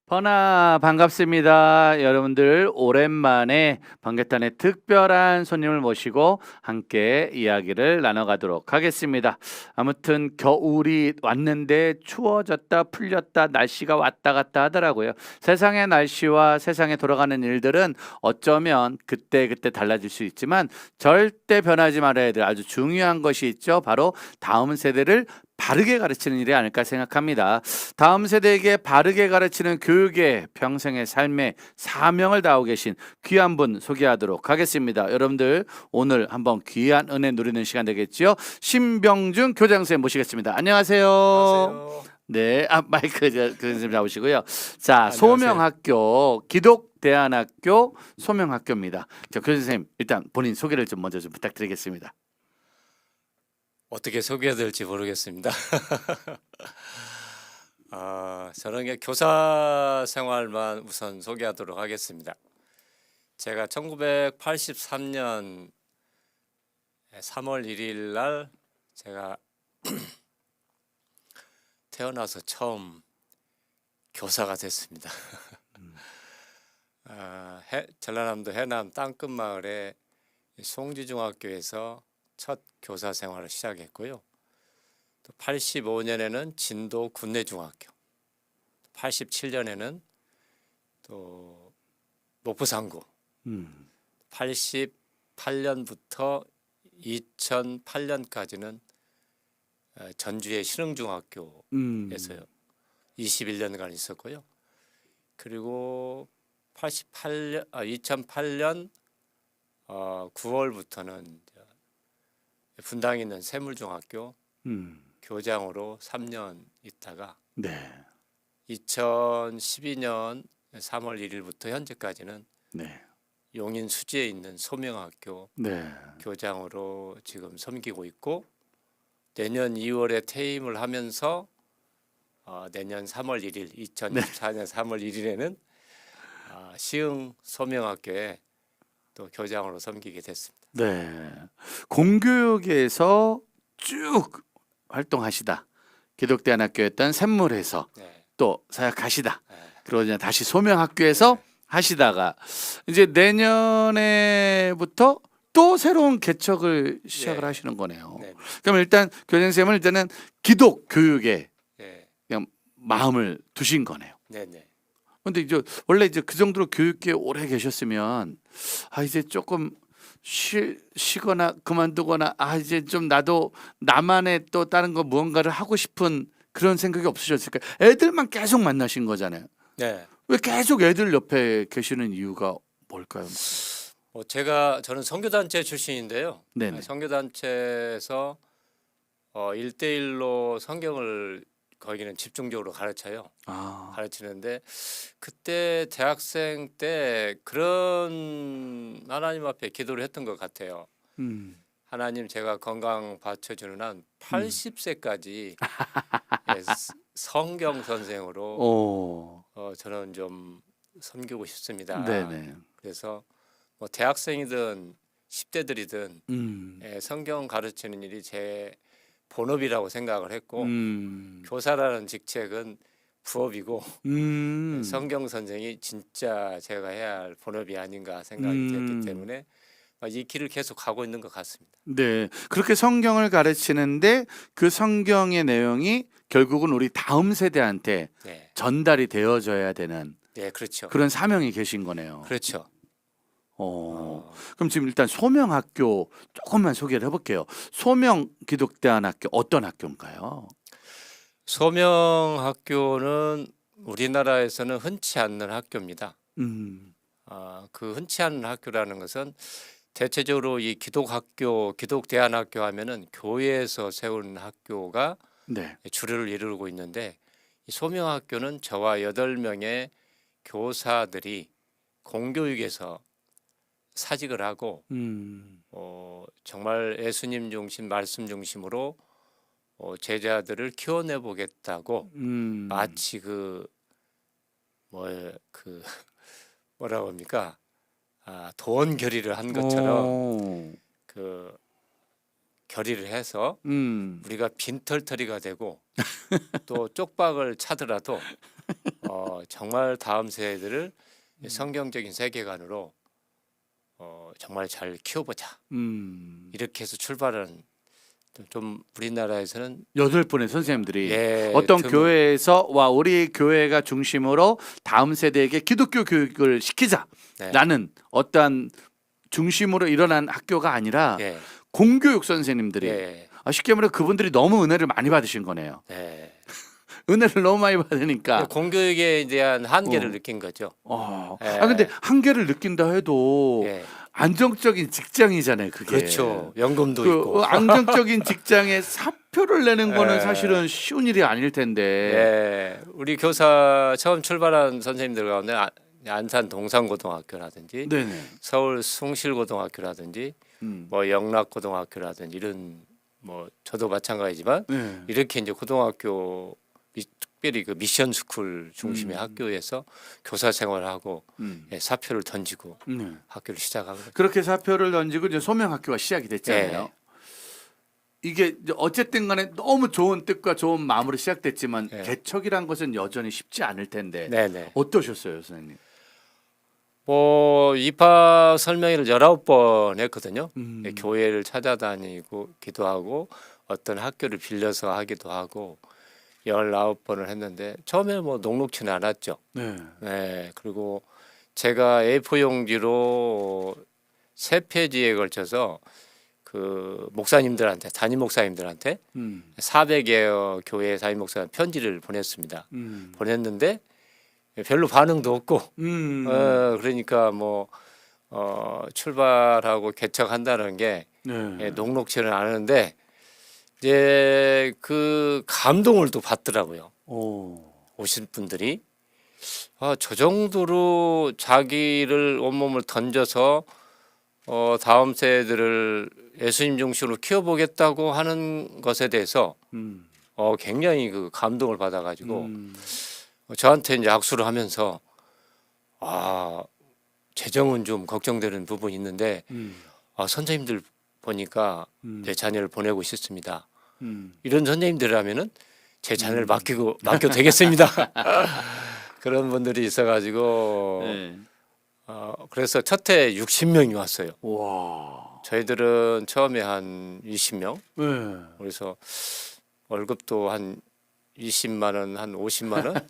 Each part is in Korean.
번아 반갑습니다. 여러분들 오랜만에 번개탄의 특별한 손님을 모시고 함께 이야기를 나눠가도록 하겠습니다. 아무튼 겨울이 왔는데 추워졌다 풀렸다 날씨가 왔다 갔다 하더라고요. 세상의 날씨와 세상에 돌아가는 일들은 어쩌면 그때그때 달라질 수 있지만 절대 변하지 말아야 될 아주 중요한 것이 있죠. 바로 다음 세대를 바르게 가르치는 일이 아닐까 생각합니다. 다음 세대에게 바르게 가르치는 교육의 평생의 삶의 사명을 다하고 계신 귀한 분 소개하도록 하겠습니다. 여러분들 오늘 한번 귀한 은혜 누리는 시간 되겠지요. 신병준 교장선생님 모시겠습니다. 안녕하세요. 안녕하세요. 네, 마이크 선생님 잡으시고요. 자, 안녕하세요. 소명학교 기독대안학교 소명학교입니다. 자, 교장선생님 일단 본인 소개를 좀 먼저 좀 부탁드리겠습니다. 어떻게 소개해야 될지 모르겠습니다. 저는 그냥 교사 생활만 우선 소개하도록 하겠습니다. 제가 1983년 3월 1일 날 제가 태어나서 처음 교사가 됐습니다. 전라남도 해남 땅끝마을의 송지중학교에서 첫 교사 생활을 시작했고요. 또 85년에는 진도 군내중학교, 87년에는 또 목포상구, 88년부터 2008년까지는 전주의 신흥중학교에서 21년간 있었고요. 그리고 2008년 9월부터는 분당에 있는 샘물중학교 교장으로 3년 있다가 네. 2012년 3월 1일부터 현재까지는 네. 용인 수지에 있는 소명학교 네. 교장으로 지금 섬기고 있고, 내년 2월에 퇴임을 하면서 내년 3월 1일 2024년 3월 1일에는 시흥 소명학교에 또 교장으로 섬기게 됐습니다. 네. 공교육에서 쭉 활동하시다. 기독대안학교였던 샘물에서 네. 또 사역하시다. 네. 그러고 이제 다시 소명학교에서 하시다가 이제 내년에부터 또 새로운 개척을 시작을 네. 하시는 거네요. 네. 그럼 일단 교장선생님은 일단은 기독 교육에 네. 그냥 마음을 두신 거네요. 네. 네. 근데 이제 원래 이제 그 정도로 교육계에 오래 계셨으면 이제 조금 쉬거나 그만두거나 이제 좀 나도 나만의 또 다른 거 무언가를 하고 싶은 그런 생각이 없으셨을까요? 애들만 계속 만나신 거잖아요. 네. 왜 계속 애들 옆에 계시는 이유가 뭘까요? 저는 선교단체 출신인데요. 네네. 선교단체에서 1대1로 성경을 거기는 집중적으로 가르쳐요. 가르치는데 그때 대학생 때 그런 하나님 앞에 기도를 했던 것 같아요. 하나님, 제가 건강 받쳐주는 한 80세까지 성경 선생으로 저는 좀 섬기고 싶습니다. 네네. 그래서 뭐 대학생이든 10대들이든 성경 가르치는 일이 제 본업이라고 생각을 했고, 교사라는 직책은 부업이고 성경 선생이 진짜 제가 해야 할 본업이 아닌가 생각이 됐기 때문에 이 길을 계속 가고 있는 것 같습니다. 네, 그렇게 성경을 가르치는데 그 성경의 내용이 결국은 우리 다음 세대한테 네. 전달이 되어져야 되는 네, 그렇죠. 그런 사명이 계신 거네요. 그렇죠. 그럼 지금 일단 소명학교 조금만 소개를 해볼게요. 소명 기독대안학교 어떤 학교인가요? 소명학교는 우리나라에서는 흔치 않는 학교입니다. 그 흔치 않은 학교라는 것은 대체적으로 이 기독학교, 기독대안학교 하면은 교회에서 세운 학교가 네. 주류를 이루고 있는데, 이 소명학교는 저와 8명의 교사들이 공교육에서 사직을 하고 정말 예수님 중심, 말씀 중심으로 제자들을 키워내 보겠다고 마치 뭐라고 합니까? 도원 결의를 한 것처럼 결의를 해서 우리가 빈털터리가 되고 또 쪽박을 차더라도 정말 다음 세대들을 성경적인 세계관으로 정말 잘 키워보자. 이렇게 해서 출발한 좀 우리나라에서는 8분의 선생님들이 예, 어떤 드문- 교회에서 와 우리 교회가 중심으로 다음 세대에게 기독교 교육을 네. 시키자라는 어떠한 중심으로 일어난 학교가 아니라 예, 공교육 선생님들이 예, 쉽게 말해 그분들이 너무 은혜를 많이 받으신 거네요. 예. 은혜를 너무 많이 받으니까 공교육에 대한 한계를 느낀 거죠. 예. 근데 한계를 느낀다 해도 예. 안정적인 직장이잖아요. 그게 그렇죠. 연금도 그 있고. 안정적인 직장에 사표를 내는 거는 예. 사실은 쉬운 일이 아닐 텐데. 예. 우리 교사 처음 출발한 선생님들 가운데 안산 동산고등학교라든지 네네. 서울 숭실고등학교라든지 뭐 영락고등학교라든지 이런 뭐 저도 마찬가지지만 네. 이렇게 이제 고등학교 특별히 그 미션 스쿨 중심의 학교에서 교사 생활하고 예, 사표를 던지고 학교를 시작하고 그렇게 사표를 던지고 이제 소명학교가 시작이 됐잖아요. 이게 이제 어쨌든 간에 너무 좋은 뜻과 좋은 마음으로 시작됐지만 예. 개척이란 것은 여전히 쉽지 않을 텐데 네네. 어떠셨어요, 선생님? 뭐 입학 설명회를 19번 했거든요. 예, 음. 교회를 찾아다니고 기도하고 어떤 학교를 빌려서 하기도 하고 19번을 했는데 처음에 뭐 녹록치는 않았죠. 네. 네, 그리고 제가 A4 용지로 3페이지에 걸쳐서 그 목사님들한테 담임 목사님들한테 400여 교회 담임 목사님 편지를 보냈습니다. 보냈는데 별로 반응도 없고 그러니까 뭐 출발하고 개척한다는 게 네. 녹록치는 않은데 이제 그 감동을 또 받더라고요. 오신 분들이 저 정도로 자기를 온몸을 던져서 다음 세대들을 예수님 중심으로 키워보겠다고 하는 것에 대해서 굉장히 그 감동을 받아가지고 저한테 이제 악수를 하면서 재정은 좀 걱정되는 부분이 있는데 선생님들 보니까 내 자녀를 보내고 싶습니다. 이런 선생님들이라면은 제 자녀를 맡겨도 되겠습니다. 그런 분들이 있어가지고 네. 그래서 첫 해 60명이 왔어요. 와. 저희들은 처음에 한 20명. 네. 그래서 월급도 한 20만 원, 한 50만 원.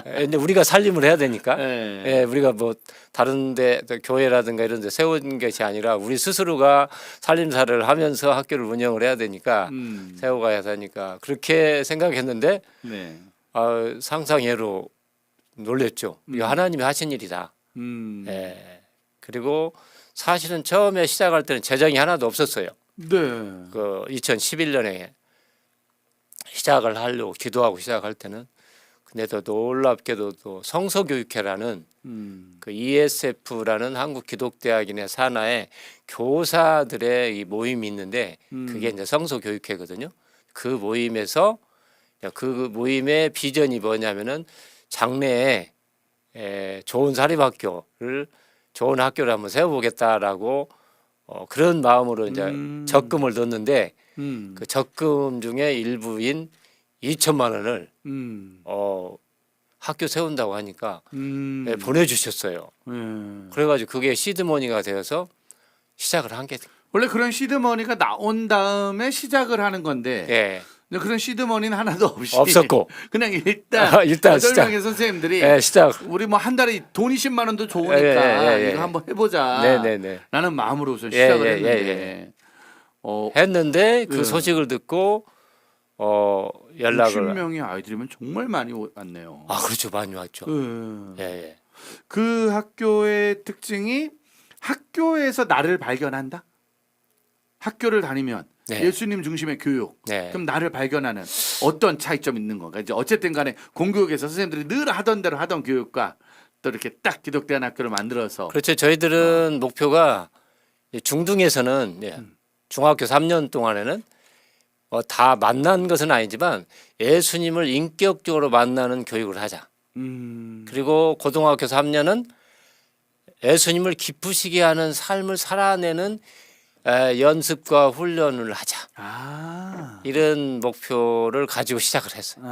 근데 우리가 살림을 해야 되니까. 네. 예, 우리가 뭐 다른데 교회라든가 이런 데 세운 것이 아니라 우리 스스로가 살림살이를 하면서 학교를 운영을 해야 되니까 세워가야 되니까 그렇게 생각했는데 네. 상상외로 놀랬죠. 이거 하나님이 하신 일이다. 예. 그리고 사실은 처음에 시작할 때는 재정이 하나도 없었어요. 네. 그 2011년에 시작을 하려고 기도하고 시작할 때는 근데 더 놀랍게도 또 성서교육회라는 그 ESF라는 한국기독대학인의 산하에 교사들의 이 모임이 있는데 그게 이제 성서교육회거든요. 그 모임에서 그 모임의 비전이 뭐냐면은 장래에 좋은 사립학교를 좋은 학교를 한번 세워보겠다라고 그런 마음으로 이제 적금을 넣었는데 그 적금 중에 일부인 2천만 원을 학교 세운다고 하니까 보내주셨어요. 그래가지고 그게 시드머니가 되어서 시작을 한 게. 원래 그런 시드머니가 나온 다음에 시작을 하는 건데 예. 근데 그런 시드머니는 하나도 없이 없었고 그냥 일단 일단 8명의 선생님들이 시작. 우리 뭐 한 달에 돈 20만 원도 좋으니까 예. 이거 한번 해보자 네네네. 라는 마음으로 우선 시작을 했는데 했는데 그 예. 소식을 듣고 연락을 60명의 아이들이면 정말 많이 왔네요. 그렇죠. 많이 왔죠. 예. 그 학교의 특징이 학교에서 나를 발견한다. 학교를 다니면 네. 예수님 중심의 교육. 네. 그럼 나를 발견하는 어떤 차이점이 있는 건가? 이제 어쨌든 간에 공교육에서 선생님들이 늘 하던 대로 하던 교육과 또 이렇게 딱 기독대한 학교를 만들어서 그렇죠. 저희들은 목표가 중등에서는 중학교 3년 동안에는 다 만난 것은 아니지만 예수님을 인격적으로 만나는 교육을 하자. 그리고 고등학교 3년은 예수님을 기쁘시게 하는 삶을 살아내는 연습과 훈련을 하자. 이런 목표를 가지고 시작을 했어요.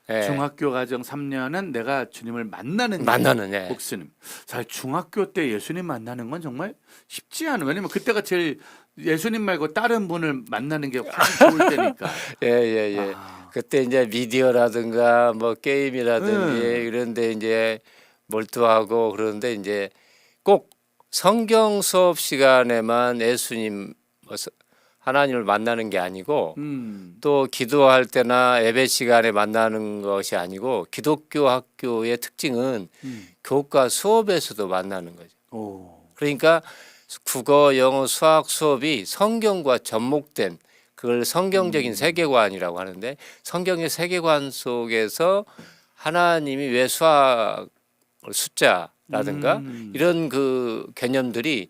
예. 중학교 과정 3년은 내가 주님을 만나는 예. 목수님. 사실 중학교 때 예수님 만나는 건 정말 쉽지 않아요. 왜냐면 그때가 제일 예수님 말고 다른 분을 만나는 게 훨씬 좋을 때니까. 예. 아. 그때 이제 미디어라든가 뭐 게임이라든지 이런데 이제 몰두하고 그러는데 이제 꼭 성경 수업 시간에만 예수님 하나님을 만나는 게 아니고 또 기도할 때나 예배 시간에 만나는 것이 아니고 기독교 학교의 특징은 교과 수업에서도 만나는 거죠. 오. 그러니까 국어, 영어, 수학 수업이 성경과 접목된 그걸 성경적인 세계관이라고 하는데 성경의 세계관 속에서 하나님이 왜 수학 숫자라든가 이런 그 개념들이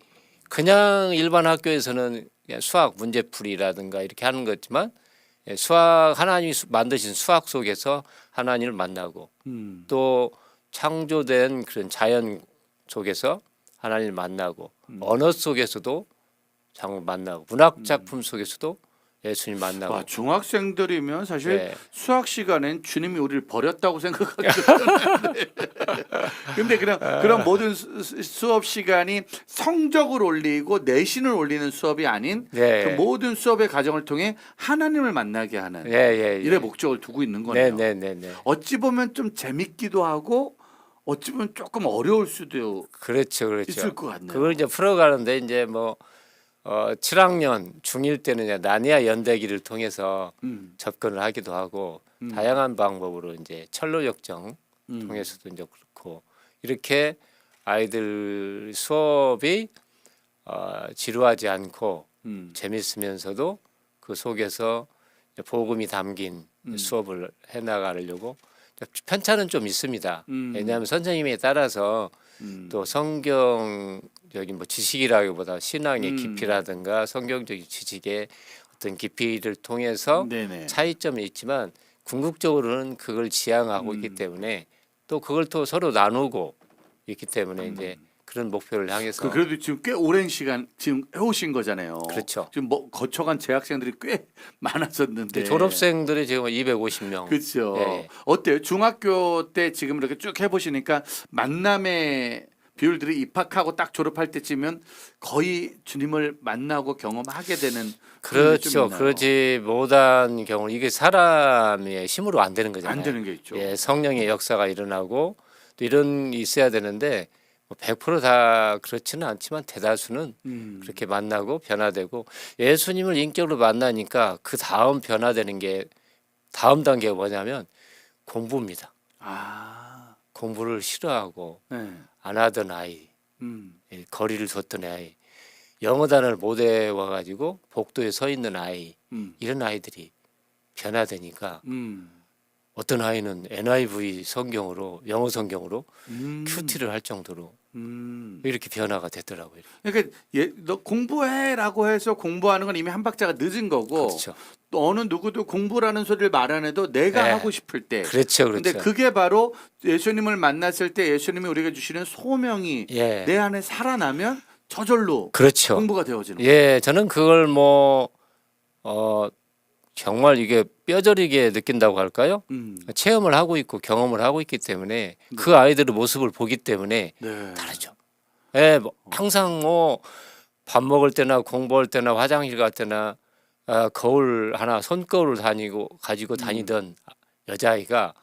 그냥 일반 학교에서는 그냥 수학 문제풀이라든가 이렇게 하는 거지만 수학 하나님이 만드신 수학 속에서 하나님을 만나고 또 창조된 그런 자연 속에서 하나님을 만나고 언어 속에서도 장 만나고 문학 작품 속에서도 예수님 만나고. 와, 중학생들이면 사실 예. 수학 시간엔 주님이 우리를 버렸다고 생각하기 때문에. 근데 그런 모든 수업 시간이 성적을 올리고 내신을 올리는 수업이 아닌 예. 그 모든 수업의 과정을 통해 하나님을 만나게 하는 일의 목적을 두고 있는 거네요. 네. 어찌 보면 좀 재밌기도 하고 어찌 보면 조금 어려울 수도 그렇죠. 있을 것 같네요. 그걸 이제 풀어가는데 이제 뭐 7학년 중1 때는 이제 나니아 연대기를 통해서 접근을 하기도 하고 다양한 방법으로 이제 철로 역정 통해서도 이제 그렇고 이렇게 아이들 수업이 지루하지 않고 재밌으면서도 그 속에서 복음이 담긴 수업을 해나가려고 편차는 좀 있습니다. 왜냐하면 선생님에 따라서 또 성경적인 뭐 지식이라기보다 신앙의 깊이라든가 성경적인 지식의 어떤 깊이를 통해서 네네. 차이점이 있지만 궁극적으로는 그걸 지향하고 있기 때문에 또 그걸 또 서로 나누고 있기 때문에 이제 그런 목표를 향해서 그래도 지금 꽤 오랜 시간 지금 해오신 거잖아요. 그렇죠. 지금 뭐 거쳐간 재학생들이 꽤 많았었는데 졸업생들이 지금 250명. 그렇죠. 예. 어때요? 중학교 때 지금 이렇게 쭉 해보시니까 만남의 비율들이 입학하고 딱 졸업할 때쯤이면 거의 주님을 만나고 경험하게 되는 그런 게 좀 그렇죠. 있나요? 그러지 못한 경우 이게 사람의 힘으로 안 되는 거잖아요. 안 되는 게 있죠. 예, 성령의 역사가 일어나고 또 이런 게 있어야 되는데 100%다 그렇지는 않지만 대다수는 그렇게 만나고 변화되고 예수님을 인격으로 만나니까 그 다음 변화되는 게 다음 단계가 뭐냐면 공부입니다. 아, 공부를 싫어하고 네. 안 하던 아이, 거리를 뒀던 아이, 영어 단어를 못 외워가지고 복도에 서 있는 아이, 이런 아이들이 변화되니까 어떤 아이는 NIV 성경으로 영어 성경으로 큐티를 할 정도로 이렇게 변화가 되더라고요. 그러니까 너 공부해라고 해서 공부하는 건 이미 한 박자가 늦은 거고 그렇죠. 또 어느 누구도 공부라는 소리를 말 안 해도 내가 네. 하고 싶을 때 그렇죠. 근데 그게 바로 예수님을 만났을 때 예수님이 우리가 주시는 소명이 예. 내 안에 살아나면 저절로 그렇죠. 공부가 되어지는 거예요. 예, 저는 그걸 정말 이게 뼈저리게 느낀다고 할까요? 체험을 하고 있고 경험을 하고 있기 때문에 그 아이들의 모습을 보기 때문에 네. 다르죠. 예, 뭐 항상 뭐 밥 먹을 때나 공부할 때나 화장실 갈 때나 거울 하나 손거울을 가지고 다니던 여자아이가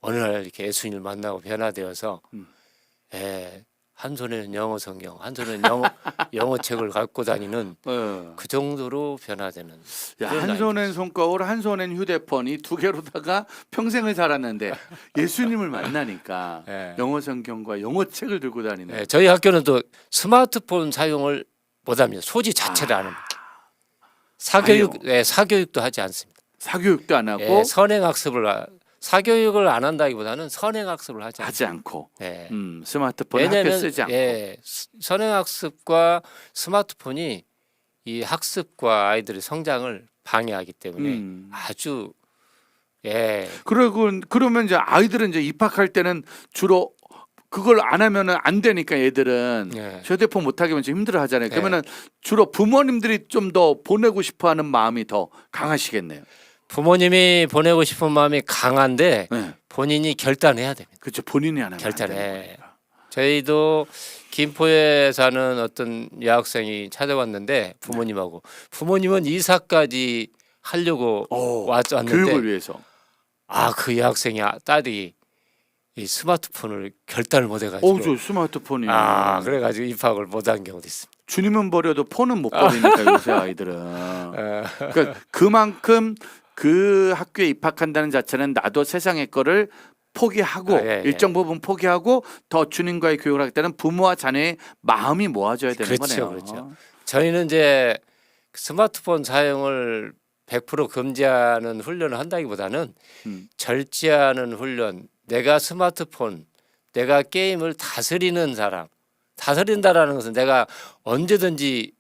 어느 날 이렇게 예수님을 만나고 변화되어서 한 손에는 영어 성경, 한 손에는 영어 책을 갖고 다니는 그 정도로 변화되는. 한 손엔 손거울, 한 손엔 휴대폰 이 두 개로다가 평생을 살았는데 예수님을 만나니까 영어 성경과 영어 책을 들고 다니는. 저희 학교는 또 스마트폰 사용을 못합니다. 소지 자체를 안 합니다. 사교육도 하지 않습니다. 사교육도 안 하고 사교육을 안 한다기보다는 선행학습을 하지 않고 네. 스마트폰 학교 쓰지 않고 선행학습과 스마트폰이 이 학습과 아이들의 성장을 방해하기 때문에 아주 그러면 이제 아이들은 이제 입학할 때는 주로 그걸 안 하면은 안 되니까 애들은 휴대폰 못 하게 하면 좀 힘들어 하잖아요. 그러면은 주로 부모님들이 좀 더 보내고 싶어 하는 마음이 더 강하시겠네요. 부모님이 보내고 싶은 마음이 강한데 네. 본인이 결단해야 됩니다. 그렇죠. 본인이 안 하면 결단해. 안 되는 거니까. 저희도 김포에 사는 어떤 여학생이 찾아왔는데 부모님하고 부모님은 이사까지 하려고 왔는데 교육을 위해서. 그 여학생이 딸이 이 스마트폰을 결단을 못 해가지고 저 스마트폰이. 그래가지고 입학을 못한 경우도 있습니다. 주님은 버려도 폰은 못 버리니까 요새 아이들은. 그러니까 그만큼 그 학교에 입학한다는 자체는 나도 세상의 거를 포기하고 일정 부분 포기하고 더 주님과의 교육을 하기 때는 부모와 자녀의 마음이 모아져야 되는 거네요. 그렇죠. 저희는 이제 스마트폰 사용을 100% 금지하는 훈련을 한다기보다는 절제하는 훈련, 내가 스마트폰, 내가 게임을 다스리는 사람, 다스린다라는 것은 내가 언제든지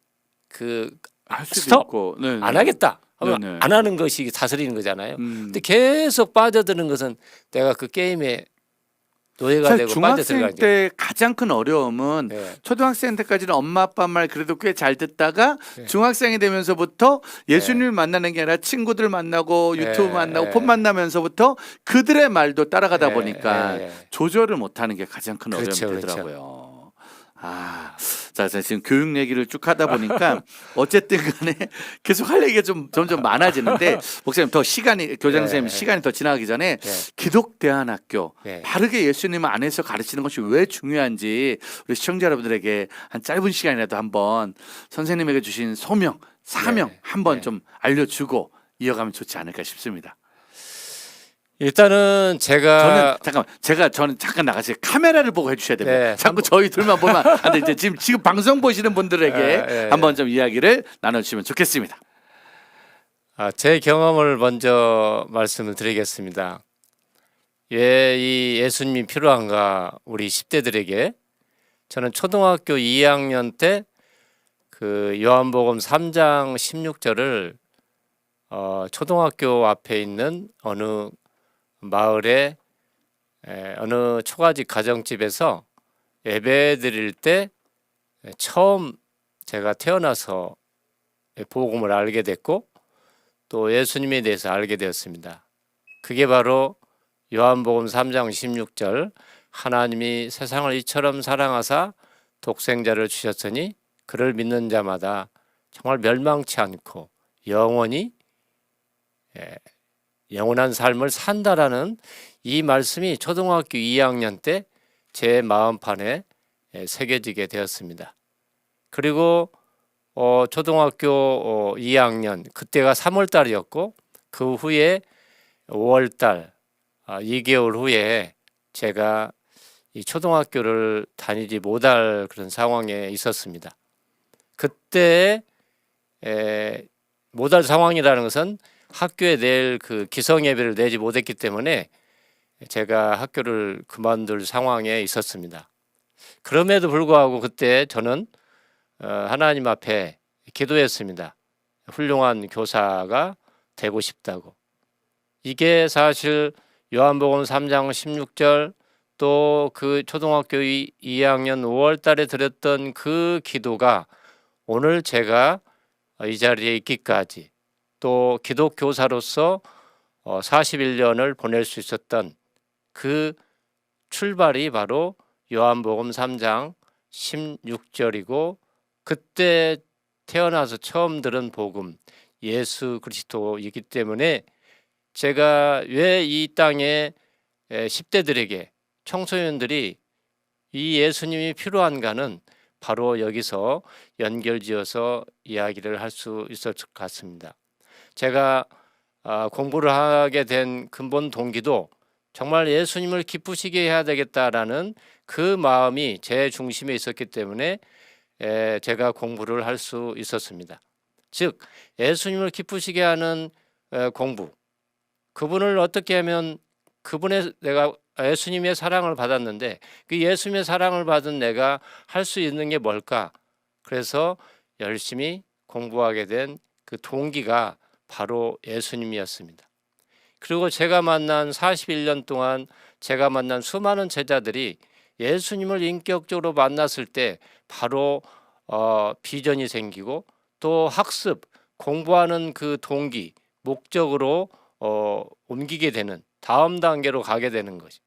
할 수도 스톱 있고. 안 하겠다 하면 네네. 안 하는 것이 다스리는 거잖아요. 근데 계속 빠져드는 것은 내가 그 게임에 노예가 사실 되고 중학생 빠져들어가죠. 때 가장 큰 어려움은 초등학생 때까지는 엄마 아빠 말 그래도 꽤 잘 듣다가 중학생이 되면서부터 예수님을 만나는 게 아니라 친구들 만나고 유튜브 만나고 폰 만나면서부터 그들의 말도 따라가다 보니까 조절을 못하는 게 가장 큰 어려움이 되더라고요. 자, 지금 교육 얘기를 쭉 하다 보니까 어쨌든 간에 계속 할 얘기가 좀 점점 많아지는데 목사님 더 시간이 교장 선생님 시간이 더 지나가기 전에 기독대안학교 바르게 예수님 안에서 가르치는 것이 왜 중요한지 우리 시청자 여러분들에게 한 짧은 시간이라도 한번 선생님에게 주신 소명, 사명 한번 좀 알려주고 이어가면 좋지 않을까 싶습니다. 일단은 제가 저는 잠깐 나가세요. 카메라를 보고 해주셔야 됩니다. 자꾸 저희 둘만 보면 안 돼. 이제 지금 방송 보시는 분들에게 한번 좀 이야기를 나눠주시면 좋겠습니다. 제 경험을 먼저 말씀을 드리겠습니다. 왜 이 예수님이 필요한가 우리 10대들에게 저는 초등학교 2학년 때 그 요한복음 3장 16절을 초등학교 앞에 있는 어느 마을에 어느 초가집 가정집에서 예배 드릴 때 처음 제가 태어나서 복음을 알게 됐고 또 예수님에 대해서 알게 되었습니다. 그게 바로 요한복음 3장 16절 하나님이 세상을 이처럼 사랑하사 독생자를 주셨으니 그를 믿는 자마다 정말 멸망치 않고 영원한 삶을 산다라는 이 말씀이 초등학교 2학년 때 제 마음판에 새겨지게 되었습니다. 그리고 초등학교 2학년 그때가 3월 달이었고 그 후에 5월 달 2개월 후에 제가 이 초등학교를 다니지 못할 그런 상황에 있었습니다. 그때 못할 상황이라는 것은 학교에 낼 그 기성 예배를 내지 못했기 때문에 제가 학교를 그만둘 상황에 있었습니다. 그럼에도 불구하고 그때 저는 하나님 앞에 기도했습니다. 훌륭한 교사가 되고 싶다고. 이게 사실 요한복음 3장 16절 또 그 초등학교 2학년 5월 달에 드렸던 그 기도가 오늘 제가 이 자리에 있기까지 또 기독교사로서 41년을 보낼 수 있었던 그 출발이 바로 요한복음 3장 16절이고 그때 태어나서 처음 들은 복음 예수 그리스도이기 때문에 제가 왜 이 땅에 10대들에게 청소년들이 이 예수님이 필요한가는 바로 여기서 연결지어서 이야기를 할 수 있을 것 같습니다. 제가 공부를 하게 된 근본 동기도 정말 예수님을 기쁘시게 해야 되겠다라는 그 마음이 제 중심에 있었기 때문에 제가 공부를 할 수 있었습니다. 즉 예수님을 기쁘시게 하는 공부, 그분을 어떻게 하면 그분의 내가 예수님의 사랑을 받았는데 그 예수님의 사랑을 받은 내가 할 수 있는 게 뭘까? 그래서 열심히 공부하게 된 그 동기가 바로 예수님이었습니다. 그리고 제가 만난 41년 동안 제가 만난 수많은 제자들이 예수님을 인격적으로 만났을 때 바로 비전이 생기고 또 학습, 공부하는 그 동기, 목적으로 옮기게 되는 다음 단계로 가게 되는 것이.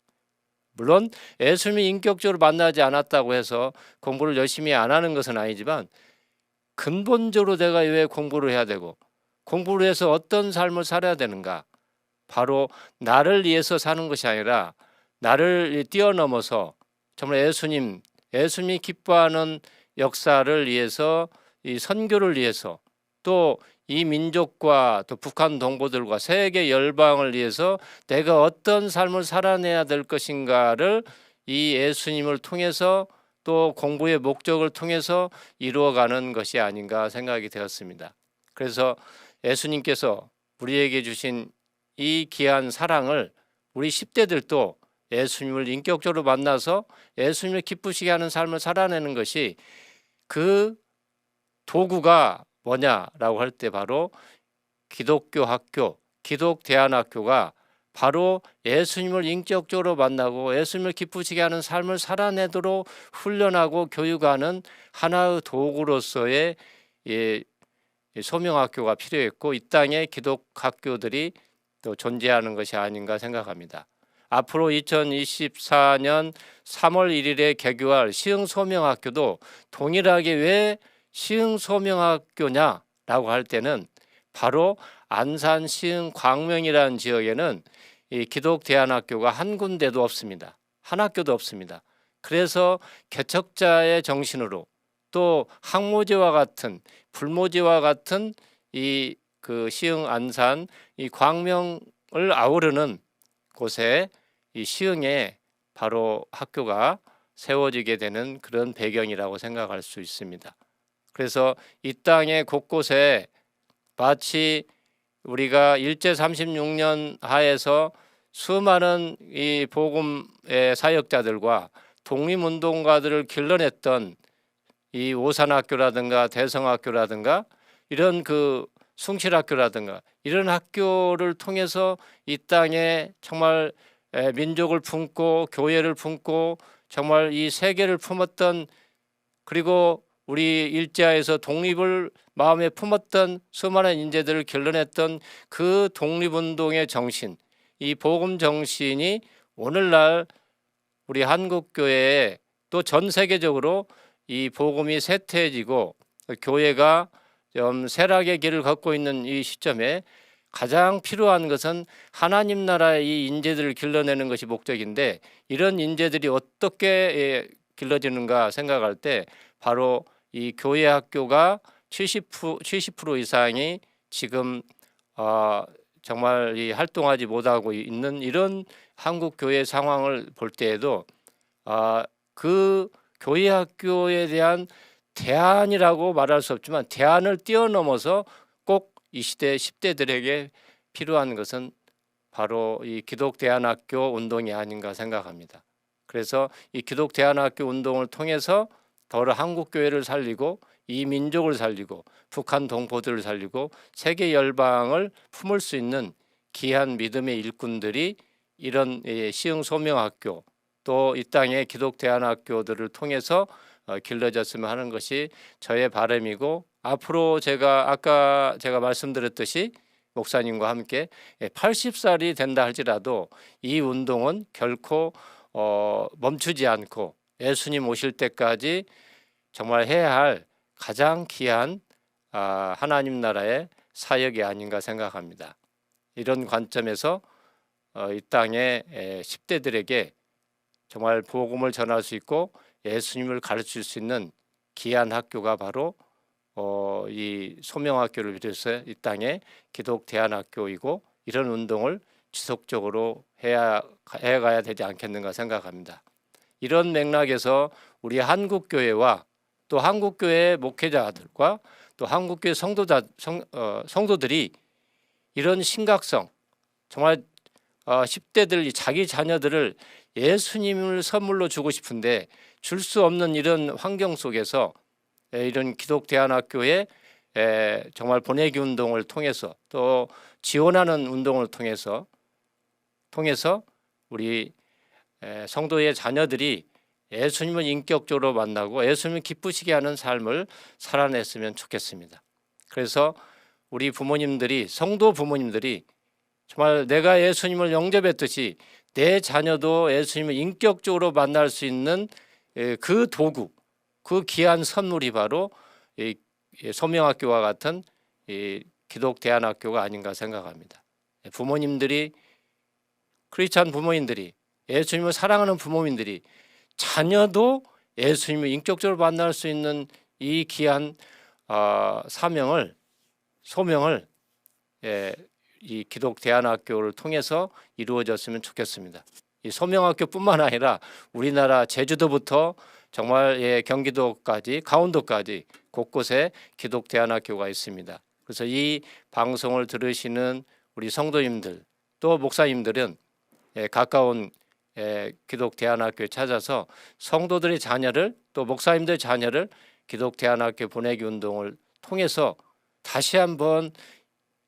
물론 예수님이 인격적으로 만나지 않았다고 해서 공부를 열심히 안 하는 것은 아니지만 근본적으로 내가 왜 공부를 해야 되고 공부를 해서 어떤 삶을 살아야 되는가. 바로 나를 위해서 사는 것이 아니라 나를 뛰어넘어서 정말 예수님이 기뻐하는 역사를 위해서 이 선교를 위해서 또 이 민족과 또 북한 동포들과 세계 열방을 위해서 내가 어떤 삶을 살아내야 될 것인가를 이 예수님을 통해서 또 공부의 목적을 통해서 이루어가는 것이 아닌가 생각이 되었습니다. 그래서 예수님께서 우리에게 주신 이 귀한 사랑을 우리 10대들도 예수님을 인격적으로 만나서 예수님을 기쁘시게 하는 삶을 살아내는 것이 그 도구가 뭐냐라고 할 때 바로 기독교 학교, 기독대안학교가 바로 예수님을 인격적으로 만나고 예수님을 기쁘시게 하는 삶을 살아내도록 훈련하고 교육하는 하나의 도구로서의 소명학교가 필요했고 이 땅에 기독학교들이 또 존재하는 것이 아닌가 생각합니다. 앞으로 2024년 3월 1일에 개교할 시흥소명학교도 동일하게 왜 시흥소명학교냐라고 할 때는 바로 안산 시흥 광명이라는 지역에는 이 기독대안학교가 한 군데도 없습니다. 한 학교도 없습니다. 그래서 개척자의 정신으로 또 항모제와 같은 불모제와 같은 이 그 시흥 안산 이 광명을 아우르는 곳에 이 시흥에 바로 학교가 세워지게 되는 그런 배경이라고 생각할 수 있습니다. 그래서 이 땅의 곳곳에 마치 우리가 일제 36년 하에서 수많은 이 복음의 사역자들과 독립운동가들을 길러냈던 이 오산학교라든가 대성학교라든가 이런 그 숭실학교라든가 이런 학교를 통해서 이 땅에 정말 민족을 품고 교회를 품고 정말 이 세계를 품었던 그리고 우리 일제하에서 독립을 마음에 품었던 수많은 인재들을 길러냈던 그 독립운동의 정신, 이 복음 정신이 오늘날 우리 한국교회에 또 전 세계적으로 이 복음이 쇠퇴해지고 교회가 좀 쇠락의 길을 걷고 있는 이 시점에 가장 필요한 것은 하나님 나라의 이 인재들을 길러내는 것이 목적인데 이런 인재들이 어떻게 길러지는가 생각할 때 바로 이 교회 학교가 70% 이상이 지금 정말 이 활동하지 못하고 있는 이런 한국 교회 상황을 볼 때에도 그 교회 학교에 대한 대안이라고 말할 수 없지만 대안을 뛰어넘어서 꼭 이 시대 10대들에게 필요한 것은 바로 이 기독대안학교 운동이 아닌가 생각합니다. 그래서 이 기독대안학교 운동을 통해서 더러 한국교회를 살리고 이 민족을 살리고 북한 동포들을 살리고 세계 열방을 품을 수 있는 귀한 믿음의 일꾼들이 이런 시흥소명학교 또 이 땅의 기독대안학교들을 통해서 길러졌으면 하는 것이 저의 바람이고 앞으로 아까 제가 말씀드렸듯이 목사님과 함께 80살이 된다 할지라도 이 운동은 결코 멈추지 않고 예수님 오실 때까지 정말 해야 할 가장 귀한 하나님 나라의 사역이 아닌가 생각합니다. 이런 관점에서 이 땅의 10대들에게 정말 복음을 전할 수 있고 예수님을 가르칠 수 있는 귀한 학교가 바로 이 소명학교를 비롯해서 이 땅의 기독대안학교이고 이런 운동을 지속적으로 해가야 되지 않겠는가 생각합니다. 이런 맥락에서 우리 한국교회와 또 한국교회 목회자들과 또 한국교회 성도들이 이런 심각성 정말 10대들 자기 자녀들을 예수님을 선물로 주고 싶은데 줄 수 없는 이런 환경 속에서 이런 기독대안학교에 정말 보내기 운동을 통해서 또 지원하는 운동을 통해서 우리 성도의 자녀들이 예수님을 인격적으로 만나고 예수님을 기쁘시게 하는 삶을 살아냈으면 좋겠습니다. 그래서 우리 부모님들이 성도 부모님들이 정말 내가 예수님을 영접했듯이 내 자녀도 예수님을 인격적으로 만날 수 있는 그 도구, 그 귀한 선물이 바로 이 소명학교와 같은 이 기독대안학교가 아닌가 생각합니다. 부모님들이, 크리스찬 부모님들이, 예수님을 사랑하는 부모님들이 자녀도 예수님을 인격적으로 만날 수 있는 이 귀한 소명을 이 기독대안학교를 통해서 이루어졌으면 좋겠습니다. 이 소명학교뿐만 아니라 우리나라 제주도부터 정말 경기도까지, 강원도까지 곳곳에 기독대안학교가 있습니다. 그래서 이 방송을 들으시는 우리 성도님들 또 목사님들은 가까운 기독대안학교에 찾아서 성도들의 자녀를 또 목사님들의 자녀를 기독대안학교 보내기 운동을 통해서 다시 한번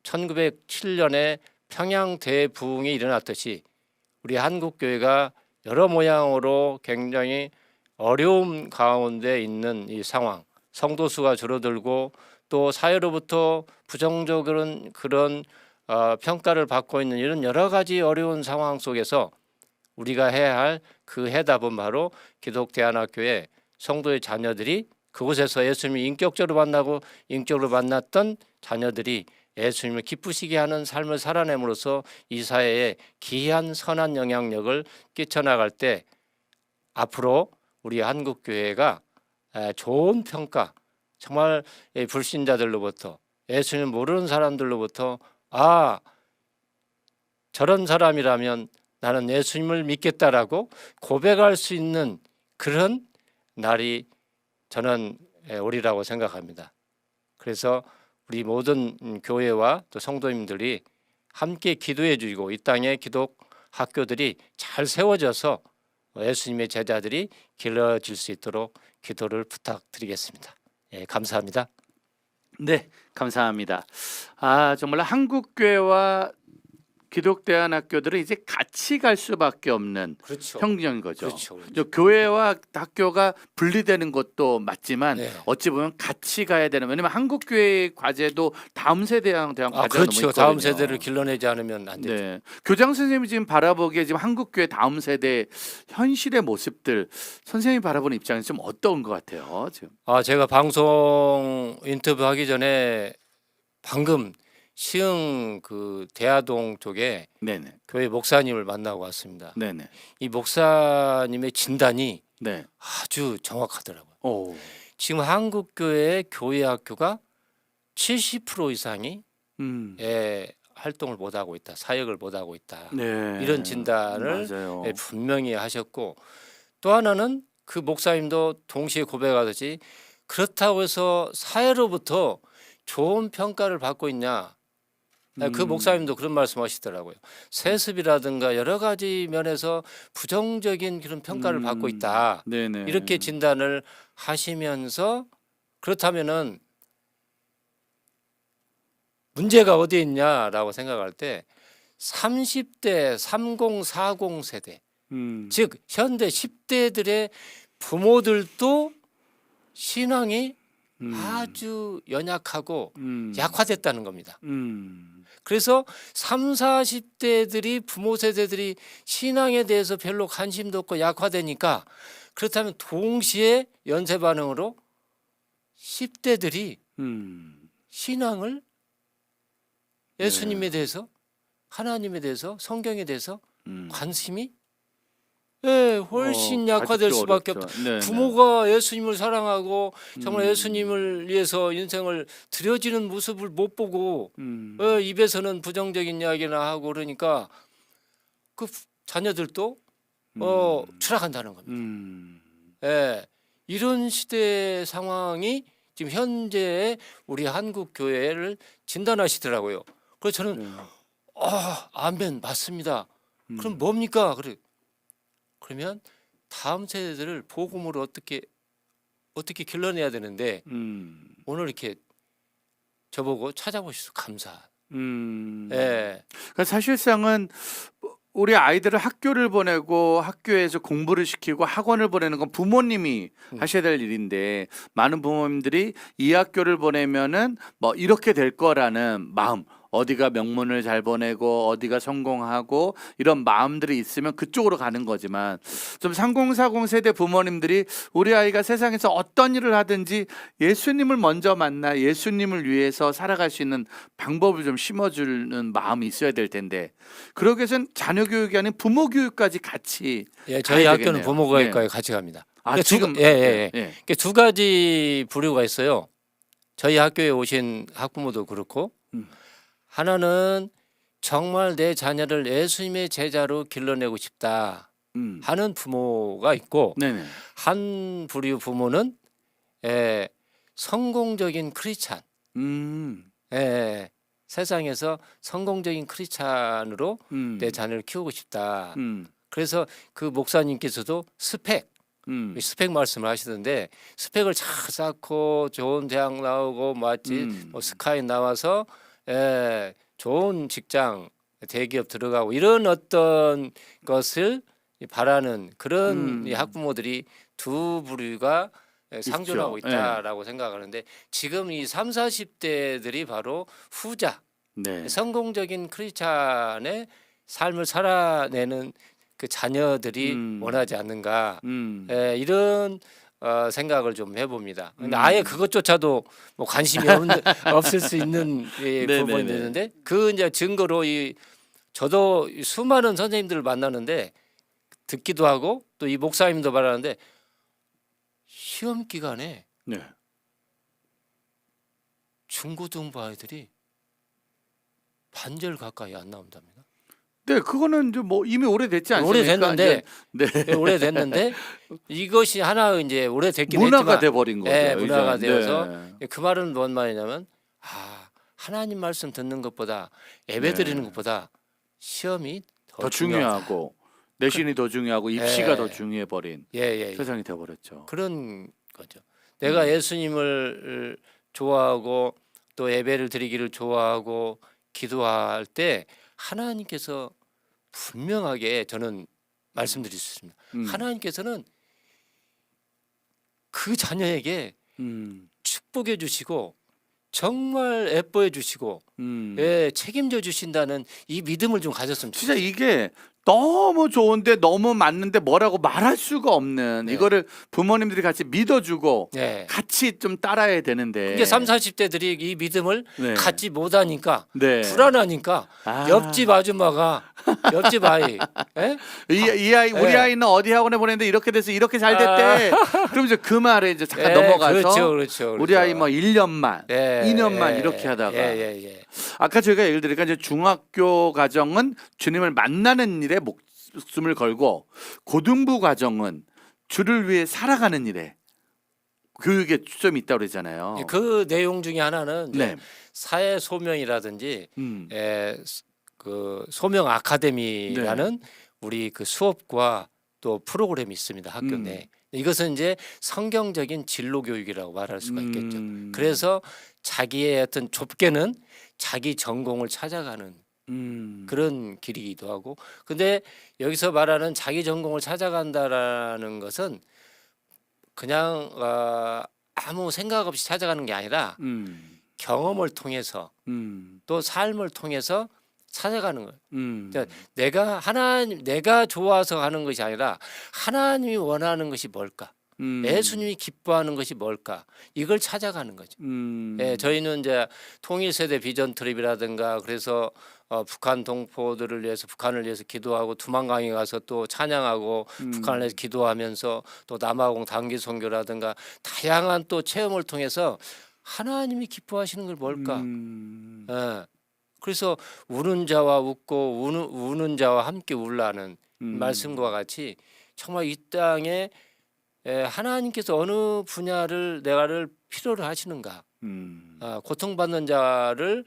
1907년에 평양 대부흥이 일어났듯이 우리 한국교회가 여러 모양으로 굉장히 어려움 가운데 있는 이 상황, 성도 수가 줄어들고 또 사회로부터 부정적인 그런 평가를 받고 있는 이런 여러 가지 어려운 상황 속에서 우리가 해야 할 그 해답은 바로 기독대안학교의 성도의 자녀들이 그곳에서 예수님을 인격적으로 만나고 인격적으로 만났던 자녀들이 예수님을 기쁘시게 하는 삶을 살아냄으로써 이 사회에 귀한 선한 영향력을 끼쳐나갈 때 앞으로 우리 한국교회가 좋은 평가, 정말 불신자들로부터 예수님 모르는 사람들로부터 저런 사람이라면 나는 예수님을 믿겠다라고 고백할 수 있는 그런 날이 저는 오리라고 생각합니다. 그래서 우리 모든 교회와 또 성도님들이 함께 기도해 주시고 이 땅에 기독 학교들이 잘 세워져서 예수님의 제자들이 길러질 수 있도록 기도를 부탁드리겠습니다. 감사합니다. 네, 감사합니다. 정말 한국교회와 기독대안학교들은 이제 같이 갈 수밖에 없는 그렇죠. 형국인 거죠. 그렇죠. 교회와 학교가 분리되는 것도 맞지만 네. 어찌 보면 같이 가야 되는, 왜냐면 한국교회 과제도 다음 세대랑 대한 과제가 너무 그렇죠. 있거든요. 다음 세대를 길러내지 않으면 안 되죠. 네. 교장 선생님이 지금 바라보기에 지금 한국교회 다음 세대 현실의 모습들 선생님이 바라보는 입장에서 좀 어떤 것 같아요? 지금. 제가 방송 인터뷰하기 전에 방금 시흥 그 대하동 쪽에 네네. 교회 목사님을 만나고 왔습니다. 네네. 이 목사님의 진단이 네. 아주 정확하더라고요. 오. 지금 한국 교회의 교회 학교가 70% 이상이 활동을 못 하고 있다, 사역을 못 하고 있다. 네. 이런 진단을 맞아요. 분명히 하셨고, 또 하나는 그 목사님도 동시에 고백하듯이 그렇다고 해서 사회로부터 좋은 평가를 받고 있냐? 그 목사님도 그런 말씀하시더라고요. 세습이라든가 여러 가지 면에서 부정적인 그런 평가를 받고 있다. 네네. 이렇게 진단을 하시면서 그렇다면은 문제가 어디에 있냐라고 생각할 때 30대 30, 40 세대, 즉 현대 10대들의 부모들도 신앙이 아주 연약하고 약화됐다는 겁니다. 그래서 3, 40대들이 부모 세대들이 신앙에 대해서 별로 관심도 없고 약화되니까, 그렇다면 동시에 연쇄 반응으로 10대들이 신앙을 예수님에 대해서, 하나님에 대해서, 성경에 대해서 관심이 훨씬 약화될 수밖에 없다. 부모가 예수님을 사랑하고 정말 예수님을 위해서 인생을 드려지는 모습을 못 보고 입에서는 부정적인 이야기나 하고 그러니까 그 자녀들도 추락한다는 겁니다. 이런 시대 상황이 지금 현재의 우리 한국 교회를 진단하시더라고요. 그래서 저는 아멘, 맞습니다. 그럼 뭡니까? 그러면 다음 세대들을 복음으로 어떻게 길러내야 되는데 오늘 이렇게 저보고 찾아보셔서 감사. 그러니까 사실상은 우리 아이들을 학교를 보내고 학교에서 공부를 시키고 학원을 보내는 건 부모님이 하셔야 될 일인데, 많은 부모님들이 이 학교를 보내면은 뭐 이렇게 될 거라는 마음, 어디가 명문을 잘 보내고 어디가 성공하고 이런 마음들이 있으면 그쪽으로 가는 거지만 좀 3040 세대 부모님들이 우리 아이가 세상에서 어떤 일을 하든지 예수님을 먼저 만나 예수님을 위해서 살아갈 수 있는 방법을 좀 심어주는 마음이 있어야 될 텐데 그러기 위해서는 자녀 교육이 아닌 부모 교육까지 같이 예, 저희 가야 학교는 되겠네요. 부모 교육까지 같이 갑니다. 아 그러니까 지금 예. 예. 그러니까 두 가지 부류가 있어요. 저희 학교에 오신 학부모도 그렇고 하나는 정말 내 자녀를 예수님의 제자로 길러내고 싶다 하는 부모가 있고 네네. 한 부류 부모는 성공적인 크리스찬 세상에서 성공적인 크리스찬으로 내 자녀를 키우고 싶다. 그래서 그 목사님께서도 스펙 말씀을 하시던데 스펙을 잘 쌓고 좋은 대학 나오고 뭐 스카이 나와서 좋은 직장 대기업 들어가고 이런 어떤 것을 바라는 그런 이 학부모들이 두 부류가 상존하고 있죠. 있다라고 생각하는데 지금 이 3, 40대들이 바로 후자 네. 성공적인 크리스찬의 삶을 살아내는 그 자녀들이 원하지 않는가 이런 생각을 좀 해봅니다. 근데 아예 그것조차도 뭐 관심이 없을 수 있는 부분이 있는데 그 이제 증거로 저도 수많은 선생님들을 만나는데 듣기도 하고 또 이 목사님도 말하는데 시험 기간에 네. 중고등부 아이들이 반절 가까이 안 나온답니다. 네, 그거는 이제 뭐 이미 오래됐지 않습니까? 오래됐는데, 네. 오래됐는데 이것이 하나 이제 오래됐긴 문화가 했지만, 돼버린 거죠. 문화가 이제. 되어서 네. 그 말은 뭔 말이냐면, 하나님 말씀 듣는 것보다 예배 드리는 것보다 시험이 더 중요하고 내신이 더 중요하고 입시가 더 중요해 버린 세상이 돼버렸죠. 그런 거죠. 내가 예수님을 좋아하고 또 예배를 드리기를 좋아하고 기도할 때 하나님께서 분명하게 저는 말씀드릴 수 있습니다. 하나님께서는 그 자녀에게 축복해 주시고 정말 예뻐해 주시고 책임져 주신다는 이 믿음을 좀 가졌으면 좋겠어요. 진짜 이게 너무 좋은데 너무 맞는데 뭐라고 말할 수가 없는 이거를 부모님들이 같이 믿어주고 같이 좀 따라야 되는데 이게 3, 40대들이 이 믿음을 갖지 못하니까 불안하니까 아. 옆집 아줌마가 옆집 아이 이 아이 우리 아이는 어디 학원에 보냈는데 이렇게 돼서 이렇게 잘 됐대. 그럼 이제 그 말에 이제 잠깐 넘어가서 그렇죠. 우리 아이 뭐 1년만 2년만 이렇게 하다가 아까 저희가 얘기를 드리니까 이제 중학교 과정은 주님을 만나는 일에 목숨을 걸고 고등부 과정은 주를 위해 살아가는 일에 교육에 초점이 있다고 그러잖아요. 그 내용 중에 하나는 이제 사회 소명이라든지 그 소명 아카데미라는 우리 그 수업과 또 프로그램이 있습니다. 학교 내. 이것은 이제 성경적인 진로 교육이라고 말할 수가 있겠죠. 그래서 자기의 어떤 좁게는 자기 전공을 찾아가는 그런 길이기도 하고, 근데 여기서 말하는 자기 전공을 찾아간다라는 것은 그냥 아무 생각 없이 찾아가는 게 아니라 경험을 통해서 또 삶을 통해서 찾아가는 거예요. 그러니까 내가 좋아서 하는 것이 아니라 하나님이 원하는 것이 뭘까? 예수님이 기뻐하는 것이 뭘까? 이걸 찾아가는 거죠. 저희는 이제 통일세대 비전 트립이라든가 그래서 북한 동포들을 위해서 북한을 위해서 기도하고 두만강에 가서 또 찬양하고 북한을 위해서 기도하면서 또 남아공 단기 선교라든가 다양한 또 체험을 통해서 하나님이 기뻐하시는 걸 뭘까? 그래서 우는 자와 웃고 우는 자와 함께 울라는 말씀과 같이 정말 이 땅에 하나님께서 어느 분야를 내가를 필요로 하시는가? 고통받는 자를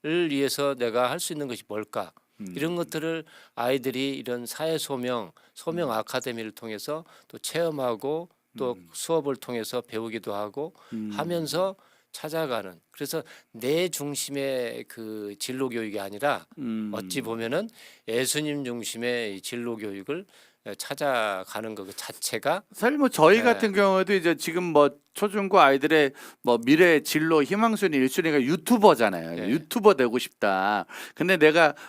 위해서 내가 할 수 있는 것이 뭘까? 이런 것들을 아이들이 이런 사회 소명 아카데미를 통해서 또 체험하고 또 수업을 통해서 배우기도 하고 하면서 찾아가는, 그래서 내 중심의 그 진로 교육이 아니라 어찌 보면은 예수님 중심의 이 진로 교육을 찾아가는 그 자체가 사실 뭐 저희 네. 같은 경우에도 이제 지금 뭐 초중고 아이들의 뭐 미래 진로 희망순위 1순위가 유튜버잖아요. 네. 유튜버 되고 싶다. 근데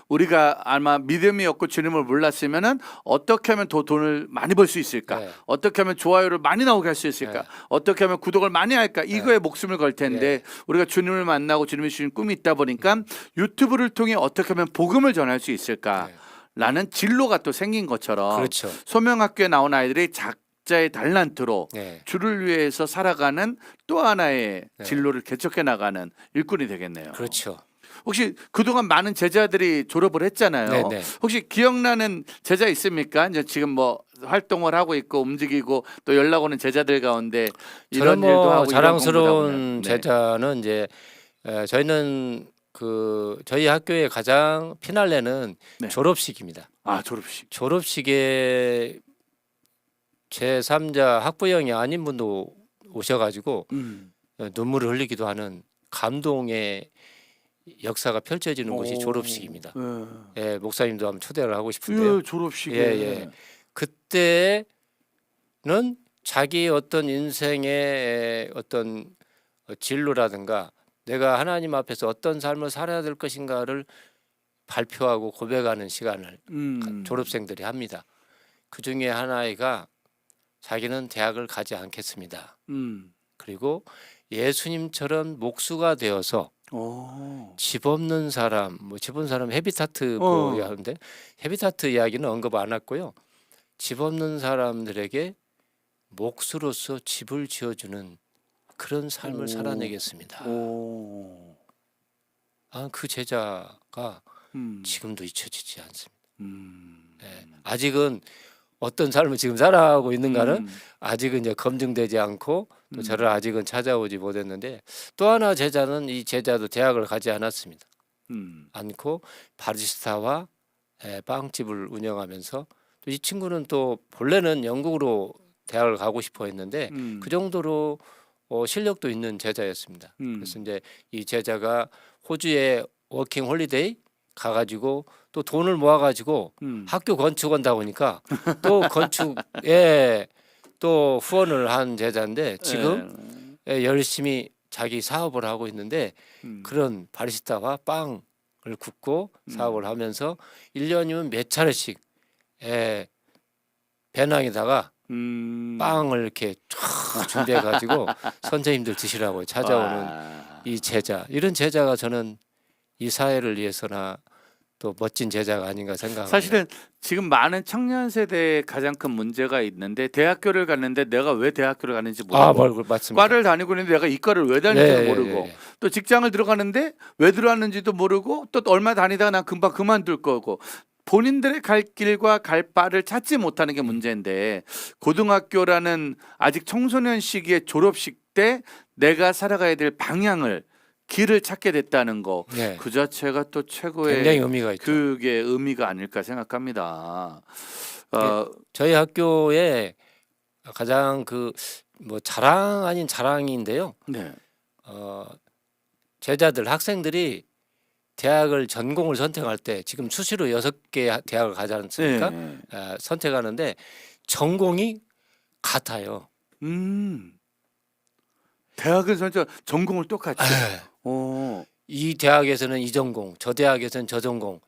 우리가 아마 믿음이 없고 주님을 몰랐으면은 어떻게 하면 더 돈을 많이 벌 수 있을까? 네. 어떻게 하면 좋아요를 많이 나오게 할 수 있을까? 네. 어떻게 하면 구독을 많이 할까? 이거에 목숨을 걸 텐데 네. 우리가 주님을 만나고 주님이 주신 꿈이 있다 보니까 유튜브를 통해 어떻게 하면 복음을 전할 수 있을까? 네. 라는 진로가 또 생긴 것처럼 그렇죠. 소명학교에 나온 아이들이 각자의 달란트로 네. 주를 위해서 살아가는 또 하나의 네. 진로를 개척해 나가는 일꾼이 되겠네요. 그렇죠. 혹시 그동안 많은 제자들이 졸업을 했잖아요. 네, 네. 혹시 기억나는 제자 있습니까? 이제 지금 뭐 활동을 하고 있고 움직이고 또 연락 오는 제자들 가운데 이런 저는 일도 뭐 하고 이런 공부도 하고 자랑스러운 네. 제자는 이제 저희는 저희 학교의 가장 피날레는 네. 졸업식입니다. 아, 졸업식. 졸업식에 제3자 학부형이 아닌 분도 오셔가지고 눈물을 흘리기도 하는 감동의 역사가 펼쳐지는 곳이 졸업식입니다. 예, 목사님도 한번 초대를 하고 싶은데요. 예, 졸업식에. 예. 그때는 자기 어떤 인생의 어떤 진로라든가 내가 하나님 앞에서 어떤 삶을 살아야 될 것인가를 발표하고 고백하는 시간을 졸업생들이 합니다. 그 중에 하나가 자기는 대학을 가지 않겠습니다. 그리고 예수님처럼 목수가 되어서 집 없는 사람, 뭐 집 없는 사람 헤비타트 뭐 하는데 헤비타트 이야기는 언급 안 했고요. 집 없는 사람들에게 목수로서 집을 지어주는 그런 삶을 살아내겠습니다. 그 제자가 지금도 잊혀지지 않습니다. 네. 아직은 어떤 삶을 지금 살아가고 있는가는 아직은 이제 검증되지 않고 또 저를 아직은 찾아오지 못했는데 또 하나 제자는 이 제자도 대학을 가지 않았습니다. 않고 바리스타와 빵집을 운영하면서 또 이 친구는 또 본래는 영국으로 대학을 가고 싶어 했는데 그 정도로 실력도 있는 제자였습니다. 그래서 이제 이 제자가 호주에 워킹 홀리데이 가가지고 또 돈을 모아가지고 학교 건축한다 보니까 또 건축에 또 후원을 한 제자인데 지금 열심히 자기 사업을 하고 있는데 그런 바리스타와 빵을 굽고 사업을 하면서 1년이면 몇 차례씩 배낭에다가 빵을 이렇게 쫙 준비해가지고 선생님들 드시라고 찾아오는 이 제자, 이런 제자가 저는 이 사회를 위해서나 또 멋진 제자가 아닌가 생각합니다. 사실은 지금 많은 청년 세대에 가장 큰 문제가 있는데 대학교를 갔는데 내가 왜 대학교를 갔는지 모르고 맞습니다. 과를 다니고 있는데 내가 이과를 왜 다니는지 모르고 또 직장을 들어가는데 왜 들어왔는지도 모르고 또 얼마 다니다가 난 금방 그만둘 거고 본인들의 갈 길과 갈 바를 찾지 못하는 게 문제인데 고등학교라는 아직 청소년 시기의 졸업식 때 내가 살아가야 될 방향을 길을 찾게 됐다는 거 그 자체가 또 최고의 굉장히 의미가 있죠. 그게 의미가 아닐까 생각합니다. 저희 학교에 가장 뭐 자랑 아닌 자랑인데요. 네. 제자들 학생들이 대학을 전공을 선택할 때 지금 수시로 6개 대학을 가지 않습니까? 네. 선택하는데 전공이 같아요. 대학은 진짜 전공을 똑같이. 이 대학에서는 이 전공, 저 대학에서는 저 전공,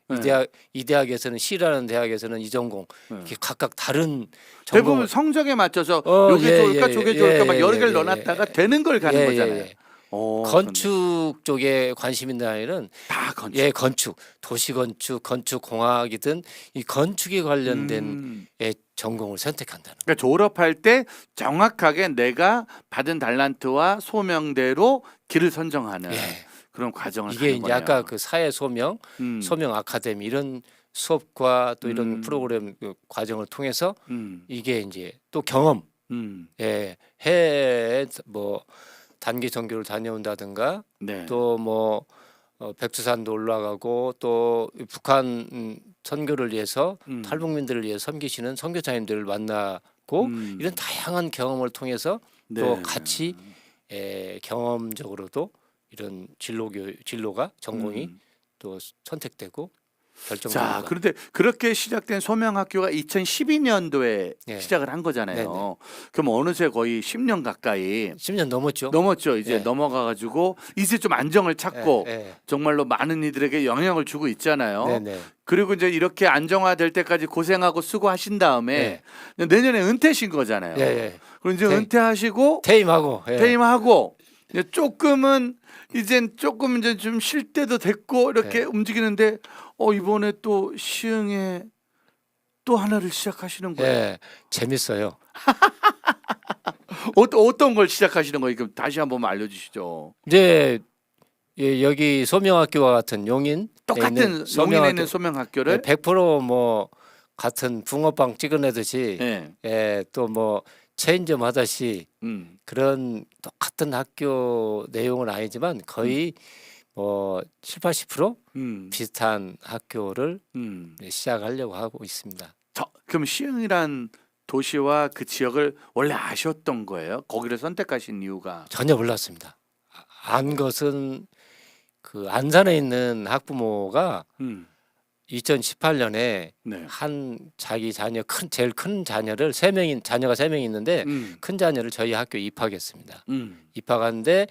이 대학에서는 C라는 대학에서는 이 전공, 이렇게 각각 다른 전공을 대부분 성적에 맞춰서 요게 좋을까 저게 좋을까 막 여러 개를 넣어놨다가 되는 걸 가는 거잖아요. 건축 쪽에 관심 있는 아이는 다 건축. 건축, 도시 건축, 건축 공학이든 이 건축에 관련된 전공을 선택한다는 거예요. 그러니까 졸업할 때 정확하게 내가 받은 달란트와 소명대로 길을 선정하는 그런 과정을 이게 가는 이제 거네요. 아까 그 사회 소명, 소명 아카데미 이런 수업과 또 이런 프로그램 과정을 통해서 이게 이제 또 경험, 해외 뭐 단기 전교를 다녀온다든가 또 뭐 백두산도 올라가고 또 북한 선교를 위해서 탈북민들을 위해 섬기시는 선교사님들을 만나고 이런 다양한 경험을 통해서 또 같이 경험적으로도 이런 진로가 전공이 또 선택되고 결정됩니다. 자, 그런데 그렇게 시작된 소명학교가 2012년도에 예. 시작을 한 거잖아요. 네네. 그럼 어느새 거의 10년 가까이 10년 넘었죠. 넘었죠. 이제 예. 넘어가가지고 이제 좀 안정을 찾고 예. 정말로 많은 이들에게 영향을 주고 있잖아요. 네네. 그리고 이제 이렇게 안정화될 때까지 고생하고 수고하신 다음에 내년에 은퇴신 거잖아요. 예. 그럼 이제 퇴- 은퇴하시고 퇴임하고. 예. 퇴임하고 이제 조금은 이젠 조금 이제 좀 쉴 때도 됐고 이렇게 네. 움직이는데 이번에 또 시흥에 또 하나를 시작하시는 거예요. 예. 재밌어요. 어떤 걸 시작하시는 거예요? 그럼 다시 한번 알려주시죠. 이제 여기 소명학교와 같은 용인 똑같은 용인에 있는 소명학교를 100%뭐 같은 붕어빵 찍어내듯이 예. 또 뭐 체인점 하듯이 음. 그런 똑같은 학교 내용은 아니지만 거의 뭐 7, 80% 비슷한 학교를 시작하려고 하고 있습니다. 그럼 시흥이란 도시와 그 지역을 원래 아셨던 거예요? 거기를 선택하신 이유가? 전혀 몰랐습니다. 안 것은 그 안산에 있는 학부모가 2018년에 네. 한 자기 자녀 제일 큰 자녀를 자녀가 세 명이 있는데 큰 자녀를 저희 학교에 입학했습니다. 입학하는데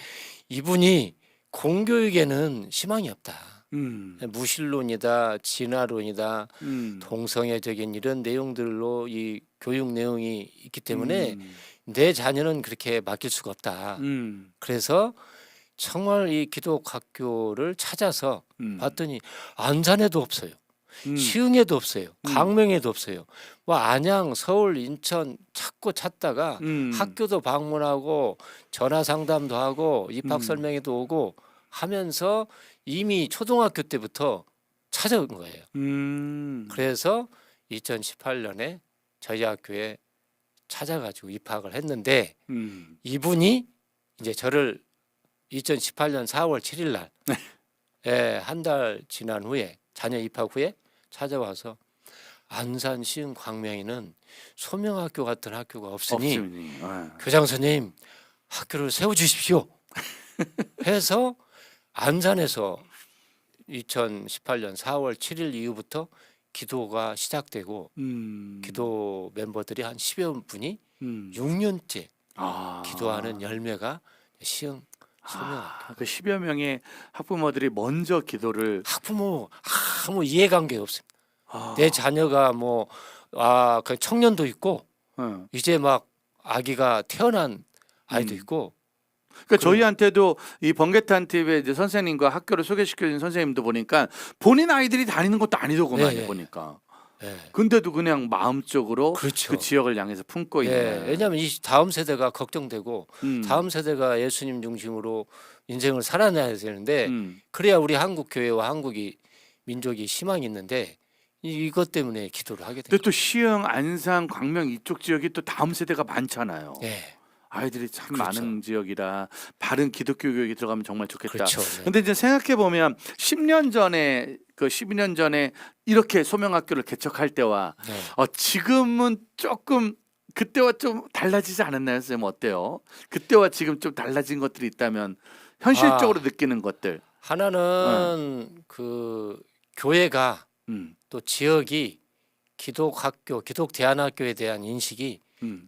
이분이 공교육에는 희망이 없다. 무신론이다, 진화론이다, 동성애적인 이런 내용들로 이 교육 내용이 있기 때문에 내 자녀는 그렇게 맡길 수가 없다. 그래서 정말 이 기독학교를 찾아서 봤더니 안산에도 없어요. 시흥에도 없어요. 광명에도 없어요. 뭐 안양, 서울, 인천 찾다가 학교도 방문하고 전화 상담도 하고 입학 설명회도 오고 하면서 이미 초등학교 때부터 찾아온 거예요. 그래서 2018년에 저희 학교에 찾아가지고 입학을 했는데 이분이 이제 저를 2018년 4월 7일 날 한 달 지난 후에 자녀 입학 후에 찾아와서 안산, 시흥, 광명에는 소명학교 같은 학교가 없으니 교장 선생님 학교를 세워주십시오 해서 안산에서 2018년 4월 7일 이후부터 기도가 시작되고 기도 멤버들이 한 10여 분이 6년째 기도하는 열매가 시흥 소명학교. 그 10여 명의 학부모들이 먼저 기도를 학부모 아무 이해관계 없습니다. 아. 내 자녀가 그 청년도 있고 이제 막 아기가 태어난 아이도 있고. 그러니까 저희한테도 이 번개탄 TV에 이제 선생님과 학교를 소개시켜준 선생님도 보니까 본인 아이들이 다니는 것도 아니더구만요. 보니까. 근데도 그냥 마음적으로 그렇죠. 그 지역을 향해서 품고 있는. 왜냐하면 이 다음 세대가 걱정되고 다음 세대가 예수님 중심으로 인생을 살아내야 되는데 그래야 우리 한국 교회와 한국이 민족이 희망이 있는데 이것 때문에 기도를 하게 됩니다. 근데 또 시흥, 안산, 광명 이쪽 지역이 또 다음 세대가 많잖아요. 아이들이 참 그렇죠. 많은 지역이라 바른 기독교 교육이 들어가면 정말 좋겠다. 그렇죠. 근데 이제 생각해 보면 10년 전에 12년 전에 이렇게 소명학교를 개척할 때와 지금은 조금 그때와 좀 달라지지 않았나요, 선생님? 어때요? 그때와 지금 좀 달라진 것들이 있다면 현실적으로 느끼는 것들. 하나는 그 교회가 또 지역이 기독학교, 기독대안학교에 대한 인식이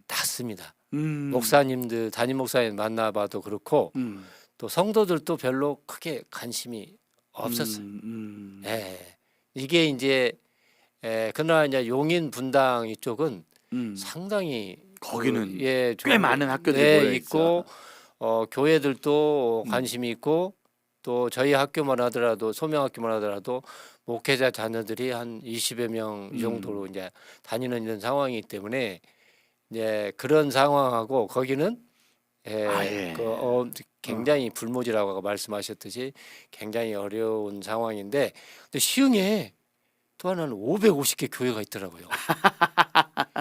낮습니다. 목사님들 담임 목사님 만나봐도 그렇고 또 성도들도 별로 크게 관심이 없었어요. 이게 이제 그러나 이제 용인 분당 이쪽은 상당히 거기는 꽤 많은 학교들이 모여 있고 교회들도 관심이 있고 또 저희 학교만 하더라도 소명학교만 하더라도 목회자 자녀들이 한 20여 명 정도로 이제 다니는 이런 상황이기 때문에 이제 그런 상황하고 거기는 굉장히 불모지라고 말씀하셨듯이 굉장히 어려운 상황인데 또 시흥에 또 하나는 550개 교회가 있더라고요.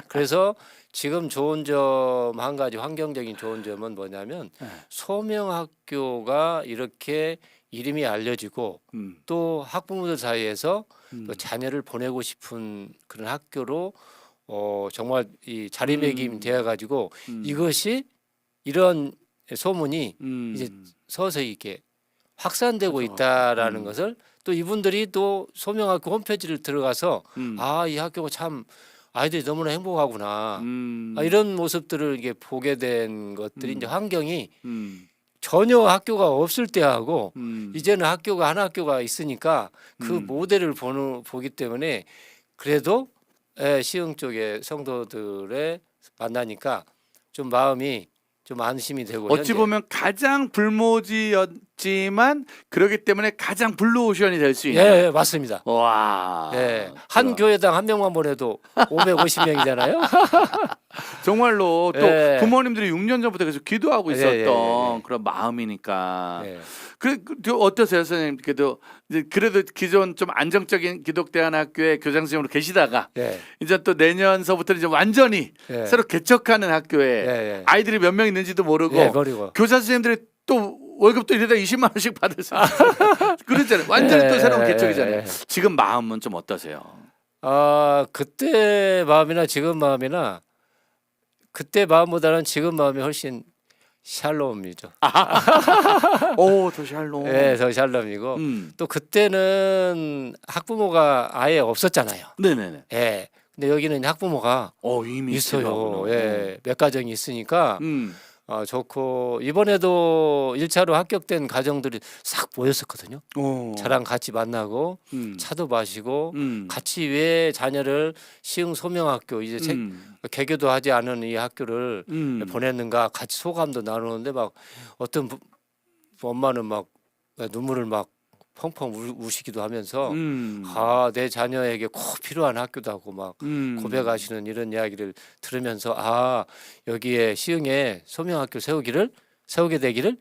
그래서 지금 좋은 점 한 가지 환경적인 좋은 점은 뭐냐면 소명학교가 이렇게 이름이 알려지고 또 학부모들 사이에서 또 자녀를 보내고 싶은 그런 학교로 정말 이 자리매김 되어 가지고 이것이 이런 소문이 이제 서서히 이렇게 확산되고 있다라는 것을 또 이분들이 또 소명학교 홈페이지를 들어가서 아, 이 학교가 참 아이들이 너무나 행복하구나. 이런 모습들을 이게 보게 된 것들이 이제 환경이 전혀 학교가 없을 때하고 이제는 학교가 한 학교가 있으니까 그 모델을 보기 때문에 그래도 시흥 쪽의 성도들의 만나니까 좀 마음이 좀 안심이 되고 어찌 보면 가장 불모지였지만 그렇기 때문에 가장 블루오션이 될 수 있는. 예, 맞습니다. 와. 한 교회당 한 명만 보내도 550명이잖아요. 정말로 또 예. 부모님들이 6년 전부터 계속 기도하고 예, 있었던 예. 그런 마음이니까. 예. 그 어떠세요, 선생님? 그래도 기존 좀 안정적인 기독대안학교에 교장 선생님으로 계시다가 예. 이제 또 내년서부터 이제 완전히 예. 새로 개척하는 학교에 예. 아이들이 몇 명 있는지도 모르고 예, 버리고. 교사 선생님들이 또 월급도 이러다 20만 원씩 받을 수 있어요. 그렇잖아요. 완전히 또 새로운 개척이잖아요. 지금 마음은 좀 어떠세요? 그때 마음이나 지금 마음이나 그때 마음보다는 지금 마음이 훨씬 샬롬이죠. 오, 더 샬롬. 예, 더 샬롬이고 또 그때는 학부모가 아예 없었잖아요. 네네네. 예. 근데 여기는 학부모가 이미 있어요. 예, 몇 가정이 있으니까 좋고 이번에도 1차로 합격된 가정들이 싹 모였었거든요. 저랑 같이 만나고 차도 마시고 같이 왜 자녀를 시흥 소명학교 이제 개교도 하지 않은 이 학교를 보냈는가 같이 소감도 나누는데 막 어떤 엄마는 막 눈물을 막 펑펑 우시기도 하면서 내 자녀에게 꼭 필요한 학교다고 막 고백하시는 이런 이야기를 들으면서 여기에 시흥에 소명학교 세우게 되기를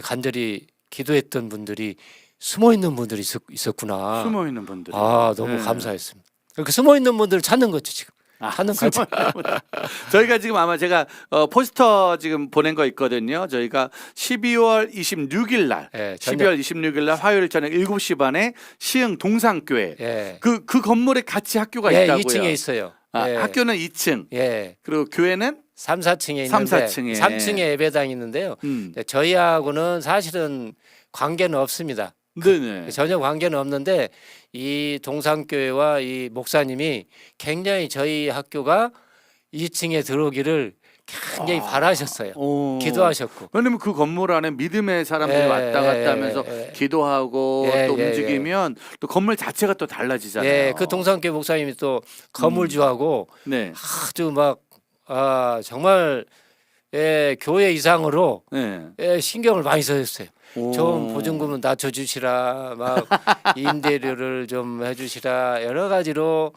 간절히 기도했던 분들이 숨어 있는 분들이 있었구나. 숨어 있는 분들. 너무 감사했습니다. 그 숨어 있는 분들을 찾는 거죠 지금. 찾는 거죠. 저희가 지금 아마 제가 포스터 지금 보낸 거 있거든요. 저희가 12월 26일 날, 12월 26일 날 화요일 저녁 7시 반에 시흥 동산교회 그 건물에 같이 학교가 있다고요. 2층에 있어요. 학교는 2층. 그리고 교회는 3, 4층에 있는데 3, 4층에. 3층에 예배당이 있는데요. 저희하고는 사실은 관계는 없습니다. 네네. 전혀 관계는 없는데 이 동산교회와 이 목사님이 굉장히 저희 학교가 2층에 들어오기를 굉장히 바라셨어요. 기도하셨고. 왜냐면 그 건물 안에 믿음의 사람들이 왔다 갔다 하면서 기도하고 또 움직이면 또 건물 자체가 또 달라지잖아요. 그 동산교회 목사님이 또 건물주하고 아주 막 정말 교회 이상으로 신경을 많이 써줬어요. 좀 보증금은 낮춰주시라, 막 임대료를 좀 해주시라, 여러 가지로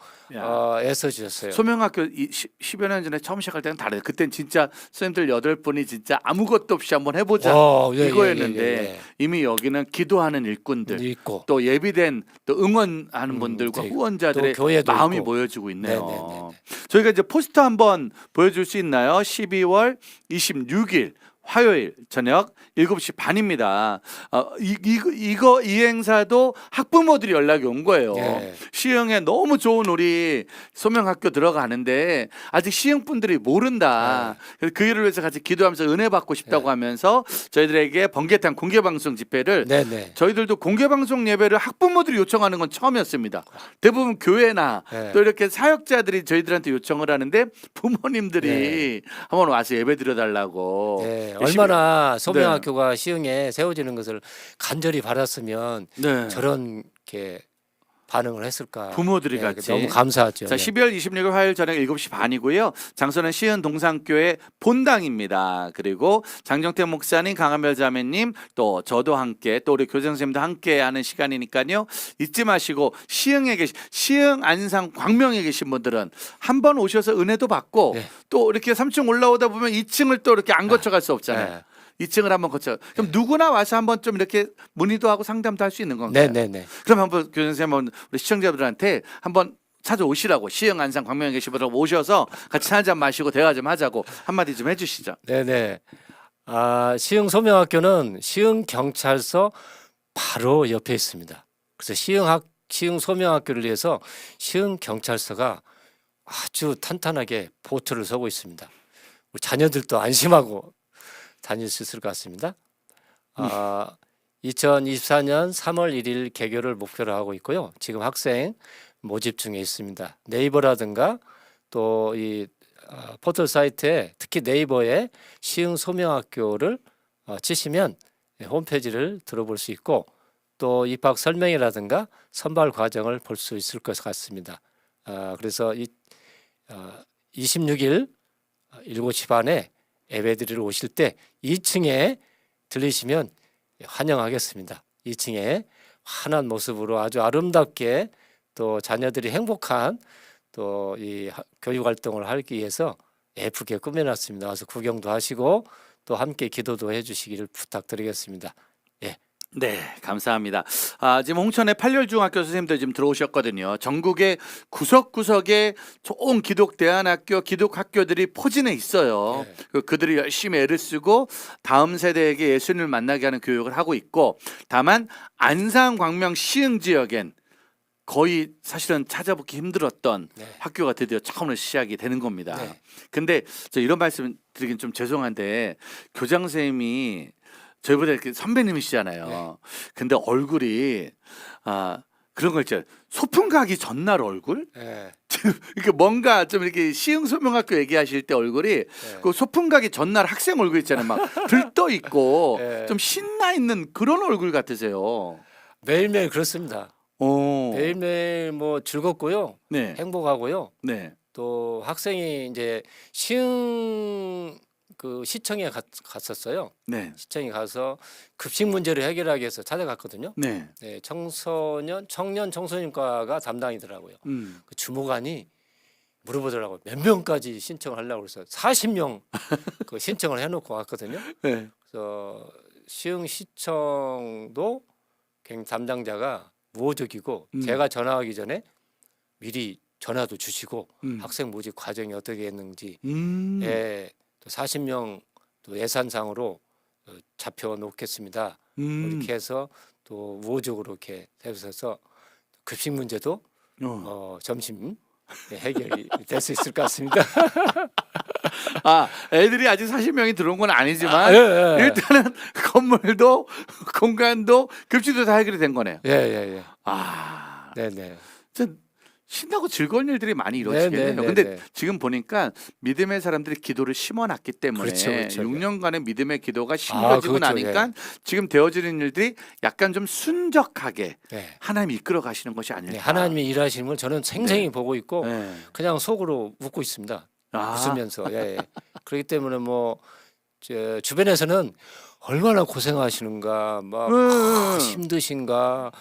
애써주셨어요. 소명학교 10여 년 전에 처음 시작할 때는 다르요. 그땐 진짜 선생님들 8분이 진짜 아무것도 없이 한번 해보자 이거였는데 이미 여기는 기도하는 일꾼들 있고 또 예비된 또 응원하는 분들과 후원자들의 마음이 있고. 모여지고 있네요. 저희가 이제 포스터 한번 보여줄 수 있나요? 12월 26일 화요일 저녁 7시 반입니다. 이 행사도 학부모들이 연락이 온 거예요. 시흥에 너무 좋은 우리 소명학교 들어가는데 아직 시흥 분들이 모른다. 그래서 그 일을 위해서 같이 기도하면서 은혜 받고 싶다고 하면서 저희들에게 번개탄 공개방송 집회를 저희들도 공개방송 예배를 학부모들이 요청하는 건 처음이었습니다. 대부분 교회나 또 이렇게 사역자들이 저희들한테 요청을 하는데 부모님들이 한번 와서 예배 드려달라고. 얼마나 소명학교가 시흥에 세워지는 것을 간절히 바랐으면 저런 게 반응을 했을까. 부모들이 같이. 너무 감사하죠. 자, 12월 26일 화요일 저녁 7시 반이고요. 장소는 시흥 동산교회 본당입니다. 그리고 장정태 목사님, 강한별 자매님, 또 저도 함께 또 우리 교장 선생님도 함께 하는 시간이니까요. 잊지 마시고 시흥 안산 광명에 계신 분들은 한번 오셔서 은혜도 받고 또 이렇게 3층 올라오다 보면 2층을 또 이렇게 안 거쳐갈 수 없잖아요. 2층을 한번 거쳐. 그럼 누구나 와서 한번 좀 이렇게 문의도 하고 상담도 할 수 있는 건가요? 그럼 한번 교장 선생님 우리 시청자들한테 한번 찾아오시라고 시흥 안산 광명에 계신 분들 오셔서 같이 한잔 마시고 대화 좀 하자고 한마디 좀 해주시죠. 시흥 소명학교는 시흥 경찰서 바로 옆에 있습니다. 그래서 시흥 소명학교를 위해서 시흥 경찰서가 아주 탄탄하게 보트를 서고 있습니다. 우리 자녀들도 안심하고 다닐 수 있을 것 같습니다. 2024년 3월 1일 개교를 목표로 하고 있고요. 지금 학생 모집 중에 있습니다. 네이버라든가 또 이 포털 사이트에 특히 네이버에 시흥 소명학교를 치시면 홈페이지를 들어볼 수 있고 또 입학 설명이라든가 선발 과정을 볼 수 있을 것 같습니다. 그래서 26일 7시 반에 예배드리러 오실 때 2층에 들리시면 환영하겠습니다. 2층에 환한 모습으로 아주 아름답게 또 자녀들이 행복한 또 이 교육 활동을 하기 위해서 예쁘게 꾸며놨습니다. 와서 구경도 하시고 또 함께 기도도 해주시기를 부탁드리겠습니다. 예. 네, 감사합니다. 지금 홍천의 팔렬중학교 선생님들 지금 들어오셨거든요. 전국의 구석구석에 좋은 기독대안학교, 기독학교들이 포진해 있어요. 네. 그들이 열심히 애를 쓰고 다음 세대에게 예수님을 만나게 하는 교육을 하고 있고, 다만 안산, 광명, 시흥 지역엔 거의 사실은 찾아보기 힘들었던 네. 학교가 드디어 처음으로 시작이 되는 겁니다. 네. 근데 저 이런 말씀 드리긴 좀 죄송한데, 교장 선생님이 저희보다 이렇게 선배님이시잖아요. 네. 근데 얼굴이 그런 거 있잖아요. 소풍 가기 전날 얼굴? 예. 이렇게 뭔가 좀 이렇게 시흥 소명학교 얘기하실 때 얼굴이 그 소풍 가기 전날 학생 얼굴 있잖아요. 막 들떠 있고 네. 좀 신나 있는 그런 얼굴 같으세요. 매일매일 그렇습니다. 오. 매일매일 뭐 즐겁고요. 네. 행복하고요. 네. 또 학생이 이제 시흥 그 시청에 갔었어요. 네. 시청에 가서 급식 문제를 해결하기 위해서 찾아갔거든요. 네. 네, 청년 청소년과가 담당이더라고요. 그 주무관이 물어보더라고요. 몇 명까지 신청을 하려고 그래서 40명 그 신청을 해놓고 왔거든요. 네. 그래서 시흥 시청도 굉장히 담당자가 우호적이고 제가 전화하기 전에 미리 전화도 주시고 학생 모집 과정이 어떻게 했는지 예, 또 40명 또 예산상으로 잡혀 놓겠습니다. 이렇게 해서 또 우호적으로 이렇게 해서 급식 문제도 점심 해결이 될 수 있을 것 같습니다. 애들이 아직 40명이 들어온 건 아니지만 예, 예. 일단은 건물도 공간도 급식도 다 해결이 된 거네요. 예, 예, 예. 네네. 신나고 즐거운 일들이 많이 이루어지겠네요. 근데 지금 보니까 믿음의 사람들이 기도를 심어놨기 때문에 그렇죠, 그렇죠. 6년간의 믿음의 기도가 심겨지고 그렇죠, 나니까 지금 되어지는 일들이 약간 좀 순적하게 네. 하나님이 이끌어 가시는 것이 아닐까. 네, 하나님이 일하시는 걸 저는 생생히 보고 있고 네. 그냥 속으로 웃고 있습니다. 웃으면서. 예. 그렇기 때문에 뭐 주변에서는 얼마나 고생하시는가, 막 힘드신가,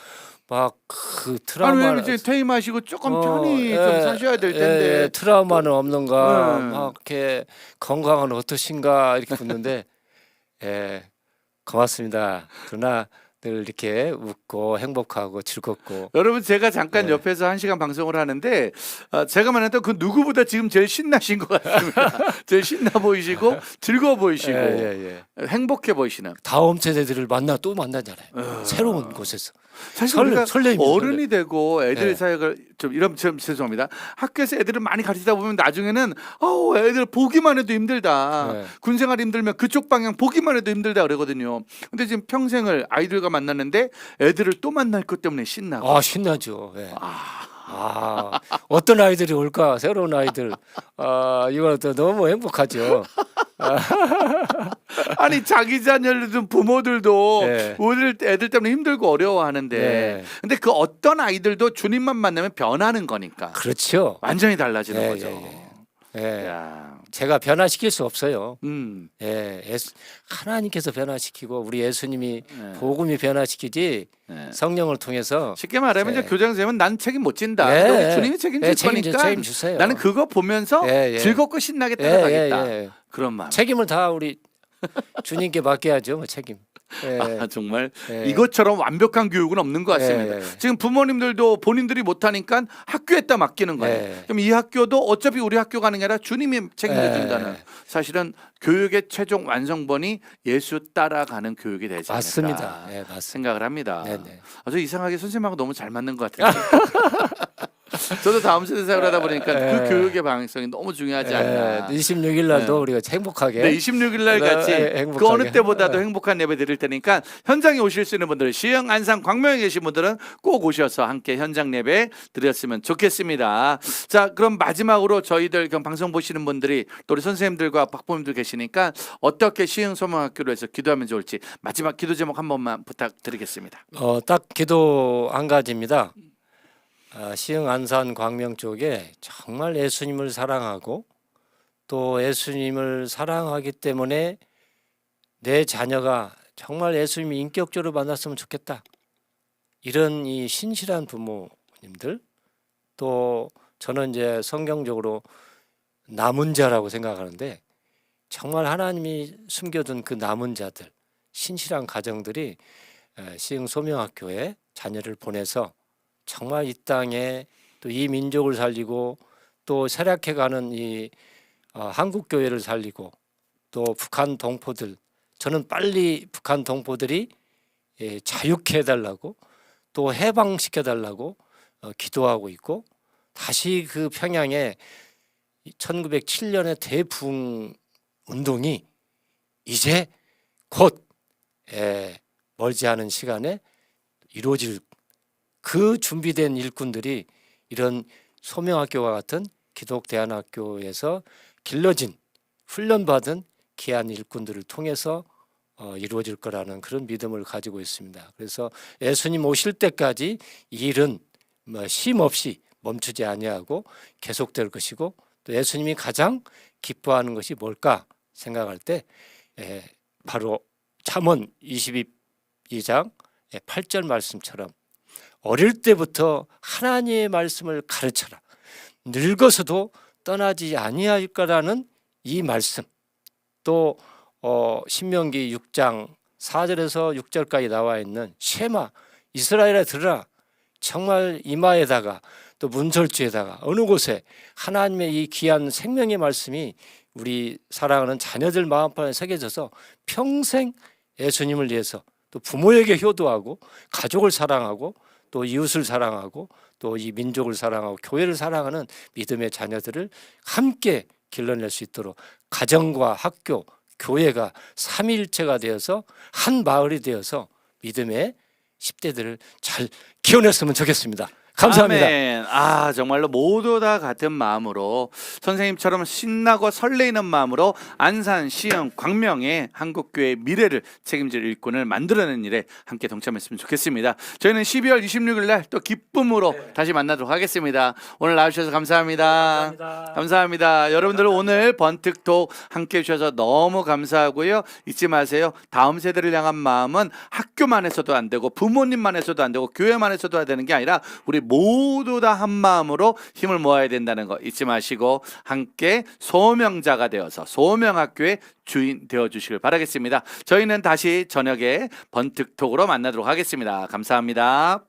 막 그 트라우마. 이제 퇴임하시고 조금 편히 좀 사셔야 될 텐데. 트라우마는 없는가, 막 이렇게 건강은 어떠신가 이렇게 묻는데, 예, 고맙습니다. 그러나 늘 이렇게 웃고 행복하고 즐겁고. 여러분 제가 잠깐 옆에서 1시간 방송을 하는데 제가 말했던 그 누구보다 지금 제일 신나신 것 같습니다. 제일 신나 보이시고 즐거워 보이시고 행복해 보이시는. 다음 세대들을 또 만나잖아요. 새로운 곳에서. 사실 우리가 설레입니다, 어른이 되고 애들 사역을 좀 죄송합니다. 학교에서 애들을 많이 가르치다 보면 나중에는 애들 보기만 해도 힘들다. 군생활 힘들면 그쪽 방향 보기만 해도 힘들다 그러거든요. 근데 지금 평생을 아이들과 만났는데 애들을 또 만날 것 때문에 신나고. 신나죠. 예. 어떤 아이들이 올까? 새로운 아이들. 이거 너무 행복하죠. 아니 자기 자녀를 둔 부모들도 애들 때문에 힘들고 어려워하는데 근데 그 어떤 아이들도 주님만 만나면 변하는 거니까. 그렇죠. 완전히 달라지는 거죠. 제가 변화시킬 수 없어요. 하나님께서 변화시키고 우리 예수님이 복음이 변화시키지 성령을 통해서. 쉽게 말하면 이제 교장 선생님은 난 책임 못 진다. 주님이 책임질 거니까 책임주세요. 나는 그거 보면서 즐겁고 신나게 따라가겠다. 그런 마음. 책임을 다 우리 주님께 맡겨야죠. 뭐 책임. 정말 이것처럼 완벽한 교육은 없는 것 같습니다. 지금 부모님들도 본인들이 못하니까 학교에다 맡기는 거예요. 그럼 이 학교도 어차피 우리 학교 가는 게 아니라 주님이 책임져 준다는. 사실은 교육의 최종 완성본이 예수 따라가는 교육이 되지 않을까. 맞습니다. 맞습니다. 생각을 합니다. 네네. 아주 이상하게 선생님하고 너무 잘 맞는 것 같아요. 저도 다음 세대 생활을 하다 보니까 예. 그 교육의 방향성이 너무 중요하지 않나. 26일 날도 우리가 행복하게. 네, 26일 날 같이 행복하게. 그 어느 때보다도 행복한 예배 드릴 테니까 현장에 오실 수 있는 분들, 시흥, 안산, 광명에 계신 분들은 꼭 오셔서 함께 현장 예배 드렸으면 좋겠습니다. 자, 그럼 마지막으로 저희들 그럼 방송 보시는 분들이 또 우리 선생님들과 박보님들 계시니까 어떻게 시흥 소망학교로 해서 기도하면 좋을지 마지막 기도 제목 한 번만 부탁드리겠습니다. 딱 기도 한 가지입니다. 시흥, 안산, 광명 쪽에 정말 예수님을 사랑하고 또 예수님을 사랑하기 때문에 내 자녀가 정말 예수님이 인격적으로 만났으면 좋겠다. 이런 이 신실한 부모님들, 또 저는 이제 성경적으로 남은 자라고 생각하는데 정말 하나님이 숨겨둔 그 남은 자들, 신실한 가정들이 시흥 소명학교에 자녀를 보내서 정말 이 땅에 또 이 민족을 살리고 또 쇠락해가는 이 한국 교회를 살리고 또 북한 동포들, 저는 빨리 북한 동포들이 자유케 해달라고 또 해방시켜 달라고 기도하고 있고, 다시 그 평양에 1907년의 대부흥 운동이 이제 곧 멀지 않은 시간에 이루어질 그 준비된 일꾼들이 이런 소명학교와 같은 기독대안학교에서 길러진 훈련받은 귀한 일꾼들을 통해서 이루어질 거라는 그런 믿음을 가지고 있습니다. 그래서 예수님 오실 때까지 이 일은 쉼 없이 멈추지 아니하고 계속될 것이고, 또 예수님이 가장 기뻐하는 것이 뭘까 생각할 때 바로 잠언 22장 8절 말씀처럼 어릴 때부터 하나님의 말씀을 가르쳐라. 늙어서도 떠나지 아니할 거라는 이 말씀. 또 신명기 6장 4절에서 6절까지 나와 있는 쉐마, 이스라엘아 들으라. 정말 이마에다가 또 문설주에다가 어느 곳에 하나님의 이 귀한 생명의 말씀이 우리 사랑하는 자녀들 마음판에 새겨져서 평생 예수님을 위해서 또 부모에게 효도하고 가족을 사랑하고 또 이웃을 사랑하고 또 이 민족을 사랑하고 교회를 사랑하는 믿음의 자녀들을 함께 길러낼 수 있도록 가정과 학교, 교회가 삼위일체가 되어서 한 마을이 되어서 믿음의 10대들을 잘 키워냈으면 좋겠습니다. 감사합니다. 아멘. 정말로 모두 다 같은 마음으로 선생님처럼 신나고 설레이는 마음으로 안산, 시흥, 광명의 한국교회의 미래를 책임질 일꾼을 만들어내는 일에 함께 동참했으면 좋겠습니다. 저희는 12월 26일 날 또 기쁨으로 다시 만나도록 하겠습니다. 오늘 나와주셔서 감사합니다. 감사합니다. 여러분들 오늘 번특톡 함께 해주셔서 너무 감사하고요. 잊지 마세요. 다음 세대를 향한 마음은 학교만 해서도 안 되고 부모님만 해서도 안 되고 교회만 해서도 안 되는 게 아니라 우리 모두 다 한 마음으로 힘을 모아야 된다는 거 잊지 마시고 함께 소명자가 되어서 소명학교의 주인 되어주시길 바라겠습니다. 저희는 다시 저녁에 번특톡으로 만나도록 하겠습니다. 감사합니다.